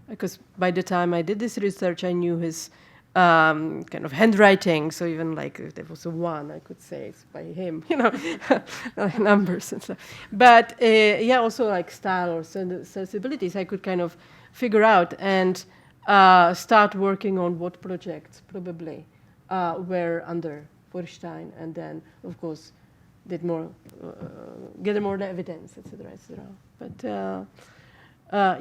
because by the time I did this research, I knew his kind of handwriting. So even like if there was a one, I could say it's by him, numbers and stuff. But also like style or sensibilities, I could kind of figure out and start working on what projects probably were under Feuerstein, and then of course did more, gather more evidence, etc., etc. But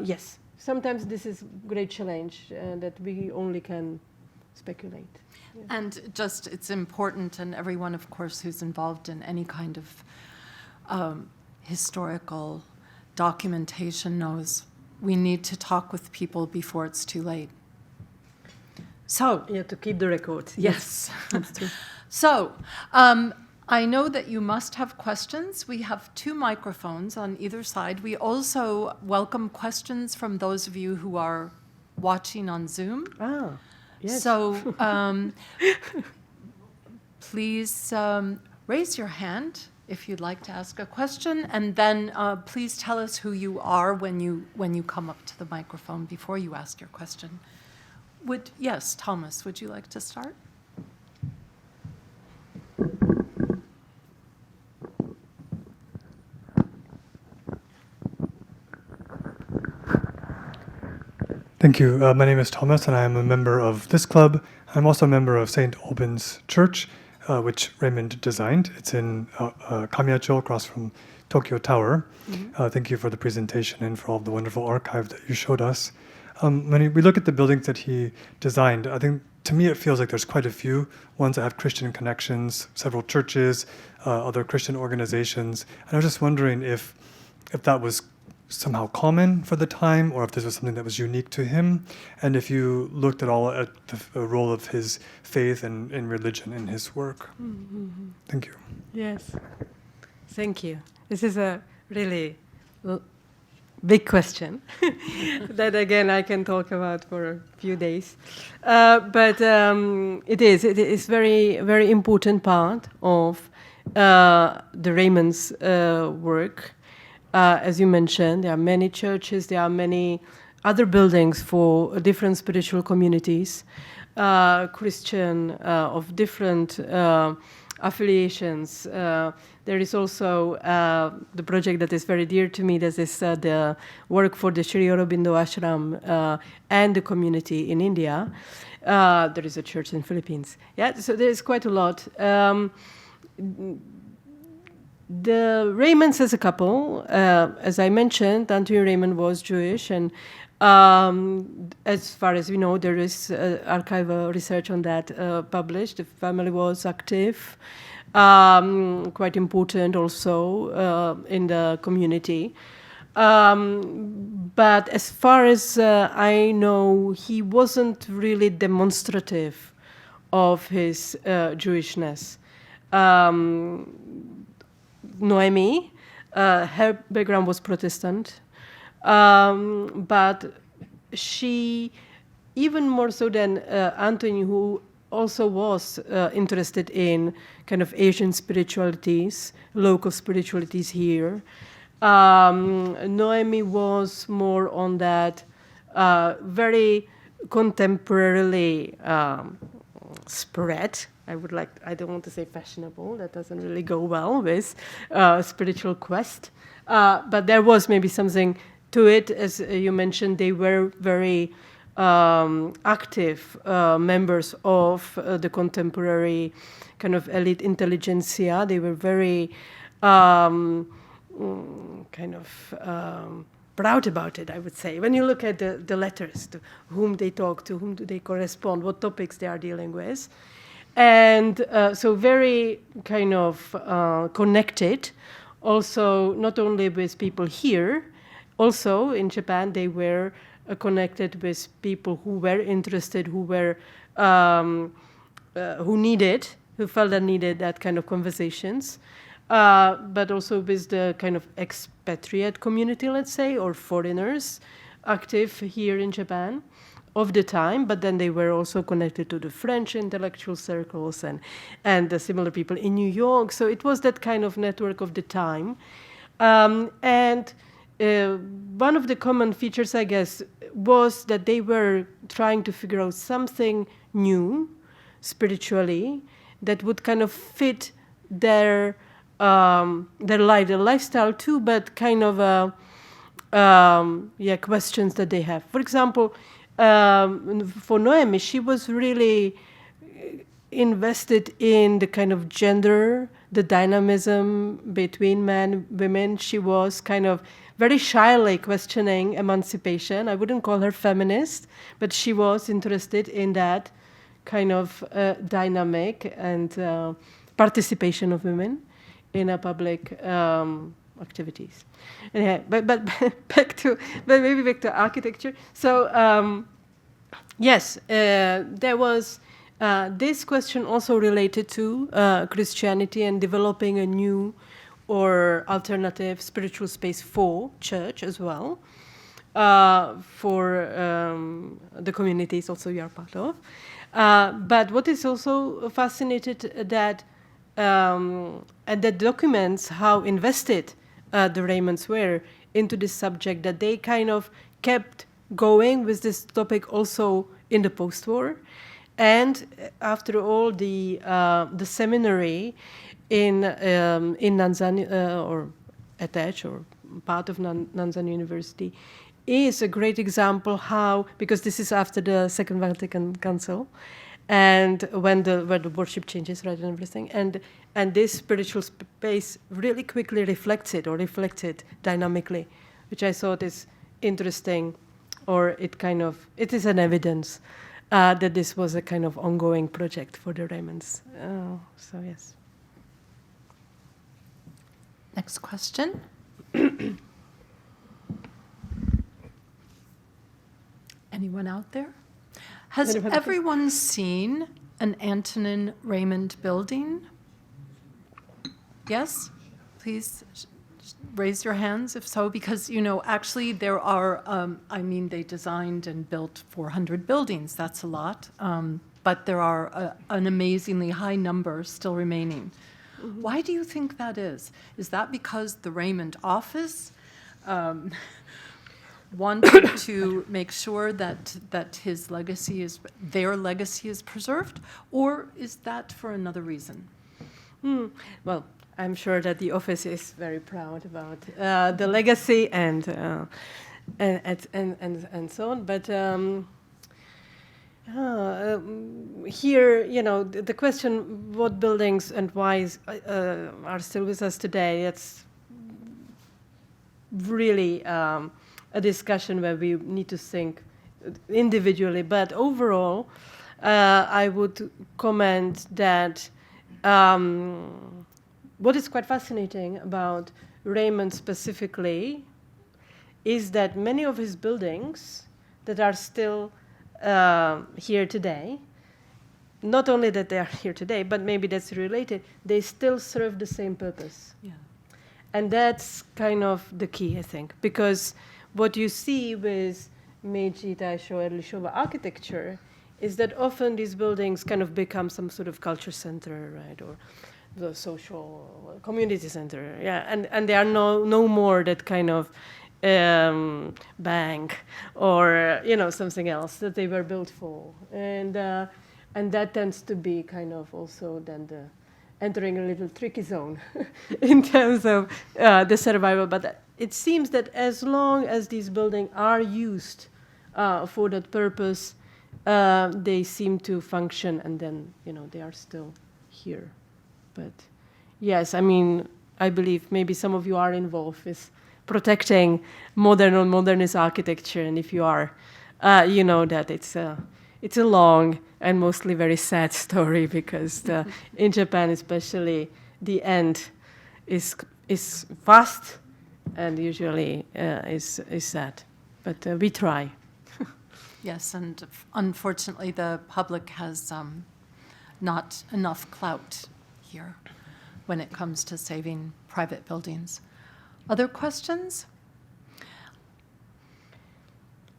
yes, sometimes this is great challenge that we only can speculate. Yeah. And just, it's important, and everyone, of course, who's involved in any kind of historical documentation knows we need to talk with people before it's too late. So, yeah, to keep the record. Yes. That's true. So, I know that you must have questions. We have 2 microphones on either side. We also welcome questions from those of you who are watching on Zoom. Ah, yes. So, please raise your hand if you'd like to ask a question, and then please tell us who you are when you come up to the microphone before you ask your question. Yes, Thomas, would you like to start? Thank you. My name is Thomas, and I am a member of this club. I'm also a member of St. Albans Church, which Raymond designed. It's in Kamiyacho, across from Tokyo Tower. Thank you for the presentation and for all the wonderful archive that you showed us. When we look at the buildings that he designed, I think to me it feels like there's quite a few ones that have Christian connections, several churches, other Christian organizations. And I was just wondering if that was somehow common for the time, or if this was something that was unique to him, and if you looked at all at the role of his faith and religion in his work. Thank you. Yes. Thank you. This is a really big question that, again, I can talk about for a few days. But it is very, very important part of the Raymond's work. As you mentioned, there are many churches, there are many other buildings for different spiritual communities, Christian of different affiliations. There is also the project that is very dear to me, that is the work for the Sri Aurobindo Ashram and the community in India. There is a church in Philippines. Yeah, so there is quite a lot. The Raymonds as a couple, as I mentioned, Antonin Raymond was Jewish, and as far as we know, there is archival research on that published. The family was active, quite important also in the community. But as far as I know, he wasn't really demonstrative of his Jewishness. Noemi, her background was Protestant, but she, even more so than Anthony, who also was interested in kind of Asian spiritualities, local spiritualities here, Noemi was more on that very contemporarily spread. I don't want to say fashionable, that doesn't really go well with spiritual quest. But there was maybe something to it. As you mentioned, they were very active members of the contemporary kind of elite intelligentsia. They were very kind of proud about it, I would say. When you look at the letters, to whom they talk, to whom do they correspond, what topics they are dealing with. And so very kind of connected, also not only with people here, also in Japan they were connected with people who were interested, who were who felt that needed that kind of conversations, but also with the kind of expatriate community, let's say, or foreigners active here in Japan of the time, but then they were also connected to the French intellectual circles and the similar people in New York. So it was that kind of network of the time. And one of the common features, I guess, was that they were trying to figure out something new spiritually that would kind of fit their lifestyle too, but kind of questions that they have. For example, for Noemi, she was really invested in the kind of gender, the dynamism between men, women. She was kind of very shyly questioning emancipation. I wouldn't call her feminist, but she was interested in that kind of dynamic and participation of women in a public activities. Anyhow, but back to architecture. So yes, there was this question also related to Christianity and developing a new or alternative spiritual space for church as well, for the communities also you are part of. But what is also fascinated that and that documents how invested the Raymonds were into this subject, that they kind of kept going with this topic also in the post-war. And after all, the seminary in Nanzan or attached or part of Nanzan University is a great example how, because this is after the Second Vatican Council, and when the worship changes, right, and everything, and this spiritual space really quickly reflected dynamically, which I thought is interesting, or it is an evidence that this was a kind of ongoing project for the Raymonds. So yes. Next question. Anyone out there? Has everyone seen an Antonin Raymond building? Yes? Please raise your hands if so, because, actually there are, they designed and built 400 buildings. That's a lot. But there are an amazingly high number still remaining. Mm-hmm. Why do you think that is? Is that because the Raymond office wanted to make sure that their legacy is preserved, or is that for another reason? Well, I'm sure that the office is very proud about the legacy and so on. But here, the question: what buildings and why are still with us today? It's really a discussion where we need to think individually. But overall, I would comment that what is quite fascinating about Raymond specifically is that many of his buildings that are still here today, not only that they are here today, but maybe that's related, they still serve the same purpose. Yeah. And that's kind of the key, I think, because what you see with Meiji, Taisho, early Showa architecture is that often these buildings kind of become some sort of culture center, right, or the social community center, yeah, and they are no more that kind of bank or something else that they were built for, and that tends to be kind of also then entering a little tricky zone in terms of the survival. But it seems that as long as these buildings are used for that purpose, they seem to function, and then they are still here. But yes, I believe maybe some of you are involved with protecting modern or modernist architecture, and if you are, you know that it's a long and mostly very sad story, because in Japan especially the end is fast and usually is sad. But we try. Yes, and unfortunately the public has not enough clout here when it comes to saving private buildings. Other questions?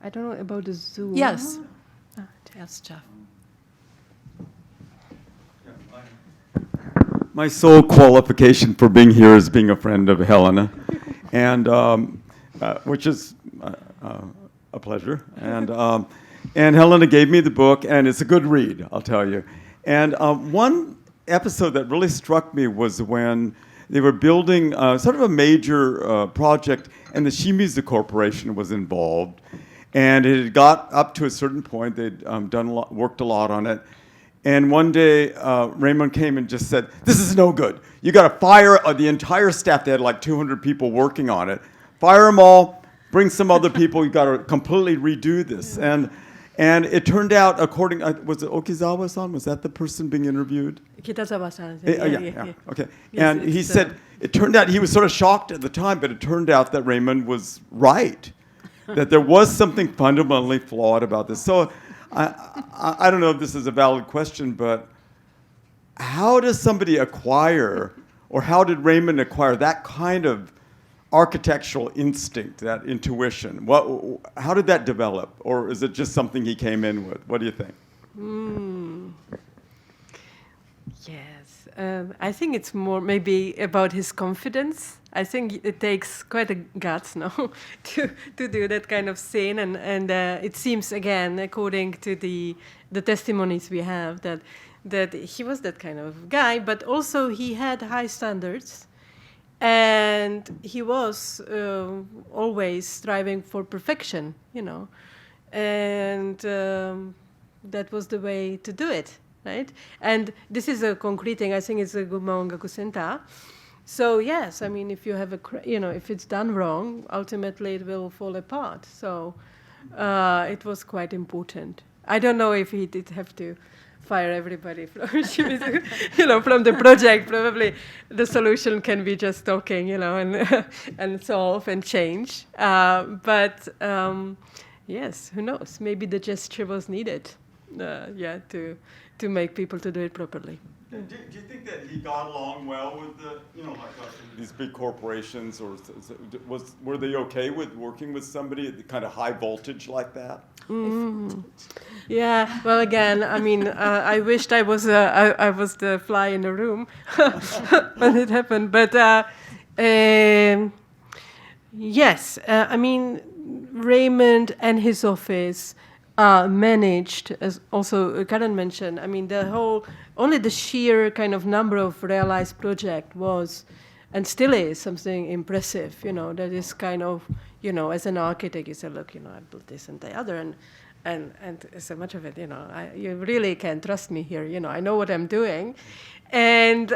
I don't know about the Zoom. Yes. Yes, Jeff. My sole qualification for being here is being a friend of Helena, and which is a pleasure. And Helena gave me the book, and it's a good read, I'll tell you. And one episode that really struck me was when they were building sort of a major project, and the Shimizu Corporation was involved. And it had got up to a certain point. They'd worked a lot on it. And one day, Raymond came and just said, "This is no good. You got to fire the entire staff." They had like 200 people working on it. Fire them all. Bring some other people. You got to completely redo this. And it turned out, was it Okizawa-san? Was that the person being interviewed? Kitazawa-san. Yeah. Okay. Yes, and he said, it turned out, he was sort of shocked at the time, but it turned out that Raymond was right, that there was something fundamentally flawed about this. So I don't know if this is a valid question, but how does somebody acquire, or how did Raymond acquire that kind of architectural instinct, that intuition? How did that develop? Or is it just something he came in with? What do you think? Yes. I think it's more maybe about his confidence. I think it takes quite a guts, no, to do that kind of scene. And it seems, again, according to the testimonies we have, that he was that kind of guy, but also he had high standards. And he was always striving for perfection, and that was the way to do it, right? And this is a concrete thing. I think it's a Guma Ongaku Senta. So yes, I mean, if you have if it's done wrong, ultimately it will fall apart. So it was quite important. I don't know if he did have to fire everybody from from the project. Probably the solution can be just talking, and solve and change. But yes, who knows? Maybe the gesture was needed, to make people to do it properly. Do you think that he got along well with these big corporations, or were they okay with working with somebody at the kind of high voltage like that? Yeah. Well, again, I mean, I wished I was the fly in the room when it happened. But yes, I mean, Raymond and his office managed, as also Karen mentioned. I mean, only the sheer kind of number of realized project was, and still is, something impressive. That is kind of, as an architect, you say, look, I built this and the other, and so much of it, you really can trust me here. I know what I'm doing, and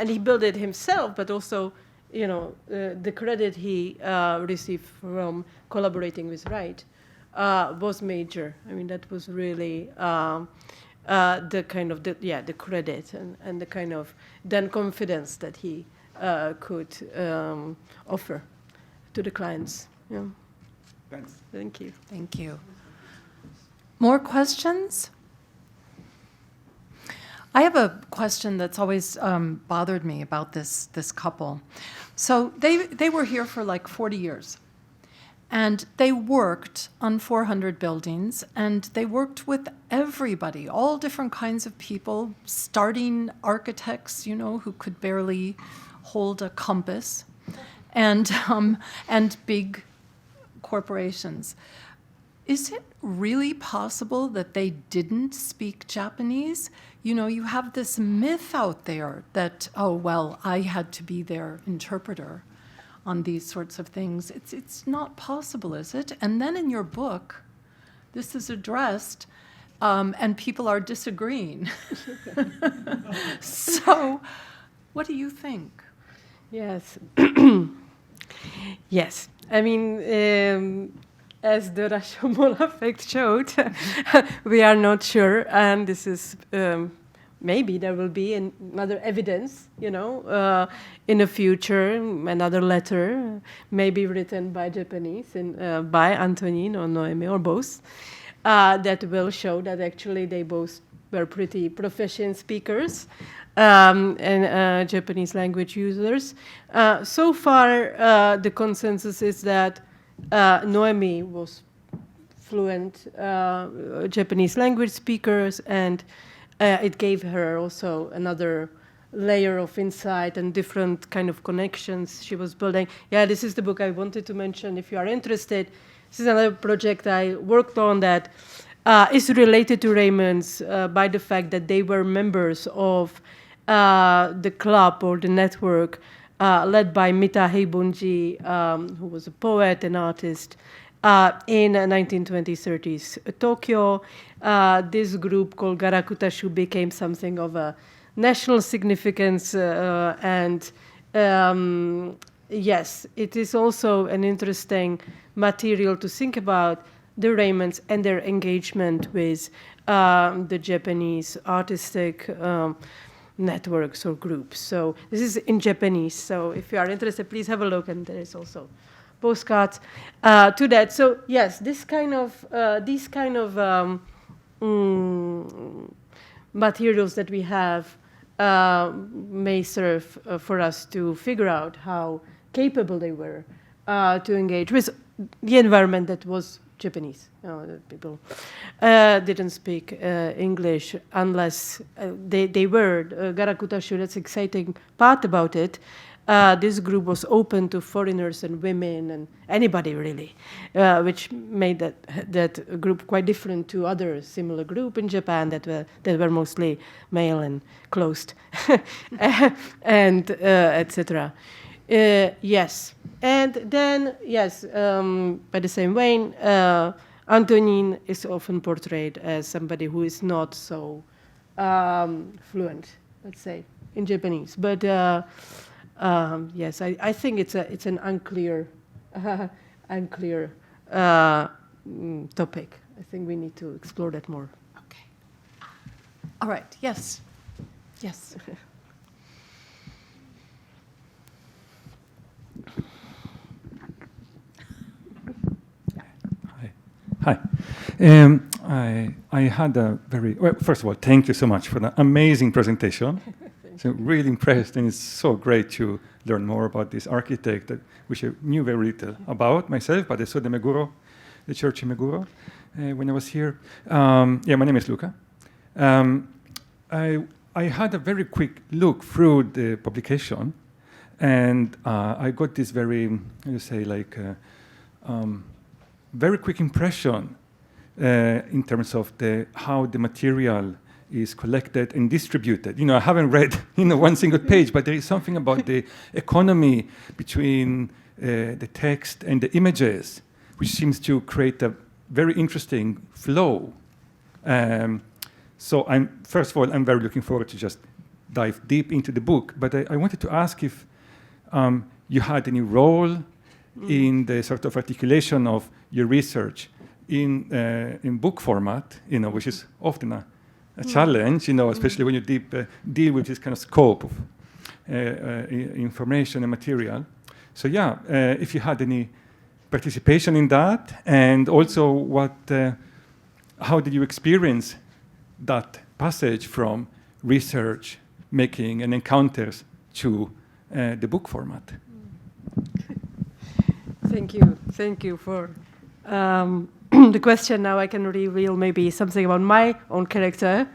he built it himself, but also, the credit he received from collaborating with Wright was major. I mean, that was really the kind of the credit and the kind of then confidence that he could offer to the clients. Yeah. Thanks. Thank you. Thank you. More questions? I have a question that's always bothered me about this couple. So they were here for like 40 years. And they worked on 400 buildings, and they worked with everybody, all different kinds of people, starting architects, who could barely hold a compass, and big corporations. Is it really possible that they didn't speak Japanese? You have this myth out there that, oh, well, I had to be their interpreter on these sorts of things. It's not possible, is it? And then in your book, this is addressed, and people are disagreeing. So, what do you think? Yes. Yes. I mean, as the Rashomon effect showed, we are not sure, and this is maybe there will be another evidence, in the future, another letter, maybe written by Japanese and by Antonin or Noemi or both, that will show that actually they both were pretty proficient speakers and Japanese language users. So far, the consensus is that Noemi was fluent Japanese language speakers, and it gave her also another layer of insight and different kind of connections she was building. Yeah, this is the book I wanted to mention. If you are interested, this is another project I worked on that is related to Raymond's by the fact that they were members of the club or the network led by Mita Heibonji, who was a poet and artist, in 1920s, 30s Tokyo. This group called Garakutashu became something of a national significance, and yes, it is also an interesting material to think about the Raymonds and their engagement with the Japanese artistic networks or groups. So this is in Japanese, so if you are interested, please have a look, and there is also postcards to that. So yes, these kind of materials that we have may serve for us to figure out how capable they were to engage with the environment that was Japanese. People didn't speak English unless they were. Garakutashu, that's exciting part about it. this group was open to foreigners and women and anybody really, which made that group quite different to other similar group in Japan that were mostly male and closed, and etc. Yes, and then yes, by the same vein, Antonin is often portrayed as somebody who is not so fluent, let's say, in Japanese, but. Yes, I think it's an unclear topic. I think we need to explore that more. Okay. All right. Yes. Yes. Hi. I had a very, well, first of all, thank you so much for the amazing presentation. So really impressed, and it's so great to learn more about this architect, which I knew very little about myself, but I saw the church in Meguro, when I was here. My name is Luca. I had a very quick look through the publication, and I got this very, very quick impression in terms of how the material is collected and distributed. I haven't read one single page, but there is something about the economy between the text and the images, which seems to create a very interesting flow. So first of all, I'm very looking forward to just dive deep into the book, but I wanted to ask if you had any role in the sort of articulation of your research in book format, which is often a challenge, especially when you deal with this kind of scope of information and material. So if you had any participation in that, and also how did you experience that passage from research, making, and encounters to the book format? Thank you for the question. Now I can reveal maybe something about my own character,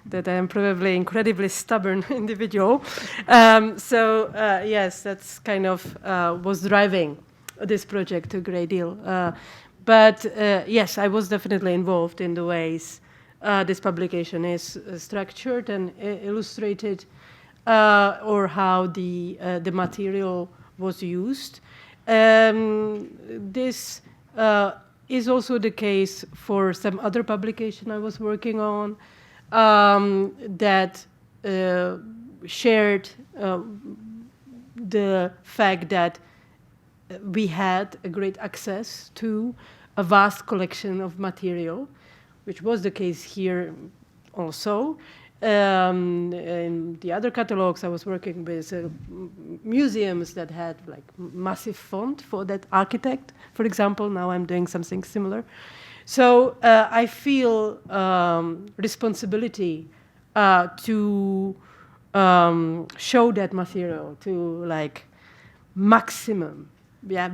that I am probably incredibly stubborn individual. Yes, that's kind of was driving this project a great deal. But yes, I was definitely involved in the ways this publication is structured and illustrated, or how the material was used. This is also the case for some other publication I was working on that shared the fact that we had a great access to a vast collection of material, which was the case here also. In the other catalogs I was working with, museums that had like massive font for that architect, for example. Now I'm doing something similar. So I feel responsibility to show that material to like maximum,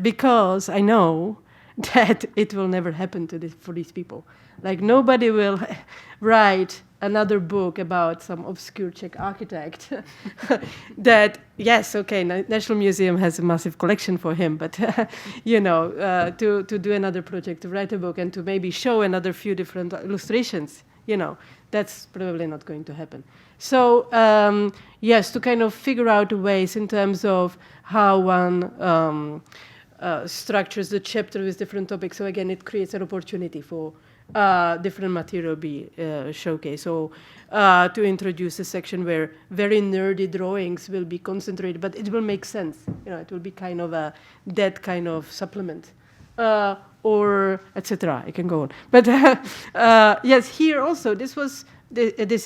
because I know that it will never happen for these people. Like nobody will write another book about some obscure Czech architect that, yes, okay, National Museum has a massive collection for him, but, to do another project, to write a book and to maybe show another few different illustrations, that's probably not going to happen. So, yes, to kind of figure out ways in terms of how one structures the chapter with different topics. So again, it creates an opportunity for different material be showcased. So to introduce a section where very nerdy drawings will be concentrated, but it will make sense. It will be kind of that kind of supplement, or etc. I can go on. But yes, here also this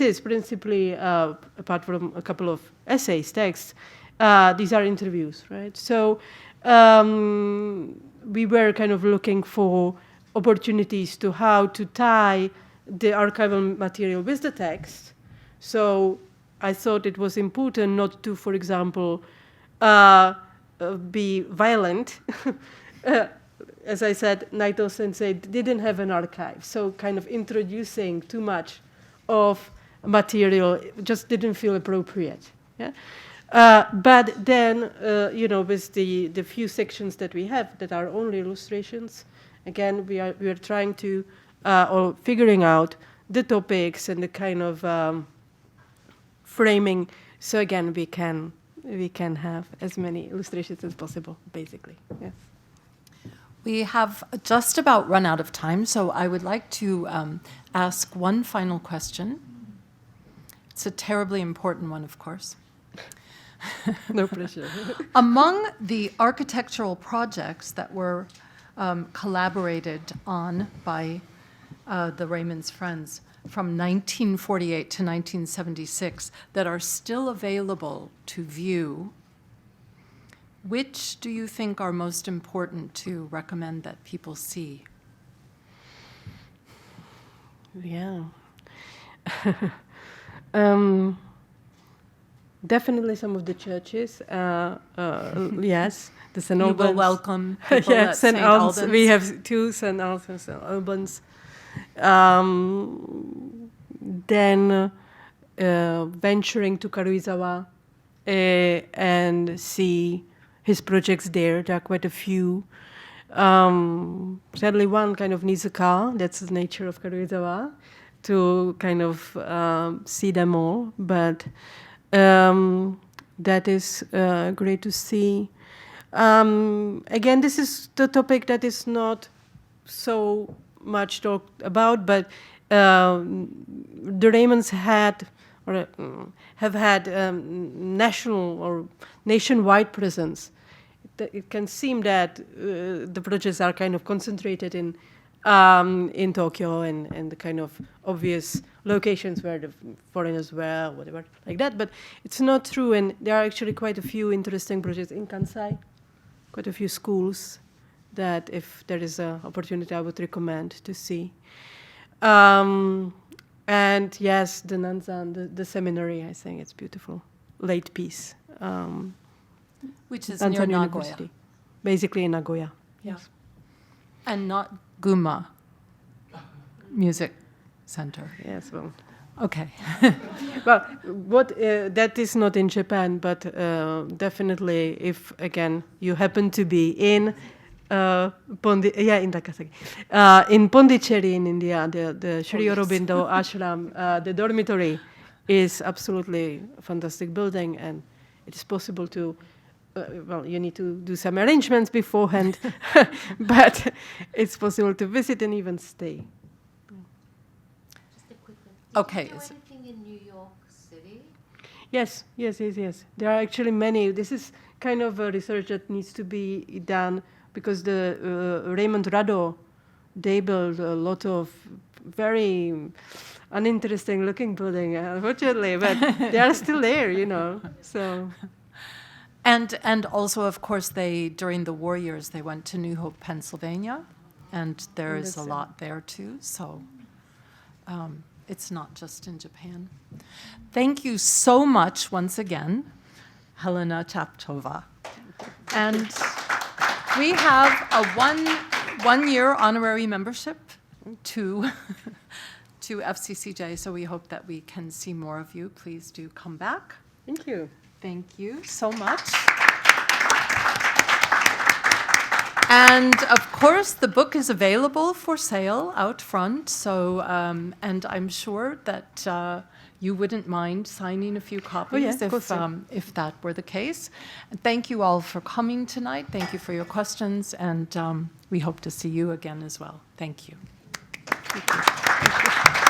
is principally apart from a couple of essays, texts. These are interviews, right? So we were kind of looking for opportunities to how to tie the archival material with the text. So I thought it was important not to, for example, be violent. As I said, Naito Sensei didn't have an archive, so kind of introducing too much of material just didn't feel appropriate. Yeah? But then, with the few sections that we have that are only illustrations, again, we are trying to, or figuring out the topics and the kind of framing. So again, we can have as many illustrations as possible, basically. Yes. We have just about run out of time, so I would like to ask one final question. It's a terribly important one, of course. No pressure. Among the architectural projects that were collaborated on by the Raymond's friends from 1948 to 1976 that are still available to view, which do you think are most important to recommend that people see? Yeah. Definitely some of the churches. Yes, the St. You Albans. will welcome people Yeah, at St. St. Albans. Albans. We have two St. Albans and St. Albans. Then venturing to Karuizawa and see his projects there. There are quite a few. Sadly, one kind of needs a car. That's the nature of Karuizawa, to kind of see them all. But that is great to see. Again, this is the topic that is not so much talked about, but the Raymonds had or have had national or nationwide presence. It can seem that the projects are kind of concentrated in Tokyo and the kind of obvious locations where the foreigners were, whatever, like that. But it's not true, and there are actually quite a few interesting projects in Kansai, quite a few schools that, if there is an opportunity, I would recommend to see. And yes, the Nanzan, the seminary, I think it's beautiful. Late piece. Which is Nanzan near Nagoya. University. Basically in Nagoya. Yeah. And not Gunma Music Center. Yes, well. Okay. Well, that is not in Japan, but definitely if, again, you happen to be in in Takasaki. In Pondicherry in India, the Sri Aurobindo ashram, the dormitory is absolutely a fantastic building, and it is possible to, you need to do some arrangements beforehand, but it's possible to visit and even stay. Just a quick one. Okay. Did you do anything in New York City? Yes. There are actually many. This is kind of a research that needs to be done, because the Raymond Rado, they built a lot of very uninteresting looking building, unfortunately, but they are still there, so. And also, of course, during the war years, they went to New Hope, Pennsylvania, and there is a lot there too, so it's not just in Japan. Thank you so much once again, Helena Čapková. And we have a one-year honorary membership to FCCJ, so we hope that we can see more of you. Please do come back. Thank you. Thank you so much. And of course, the book is available for sale out front. So, and I'm sure that you wouldn't mind signing a few copies if that were the case. And thank you all for coming tonight. Thank you for your questions, and we hope to see you again as well. Thank you. Thank you.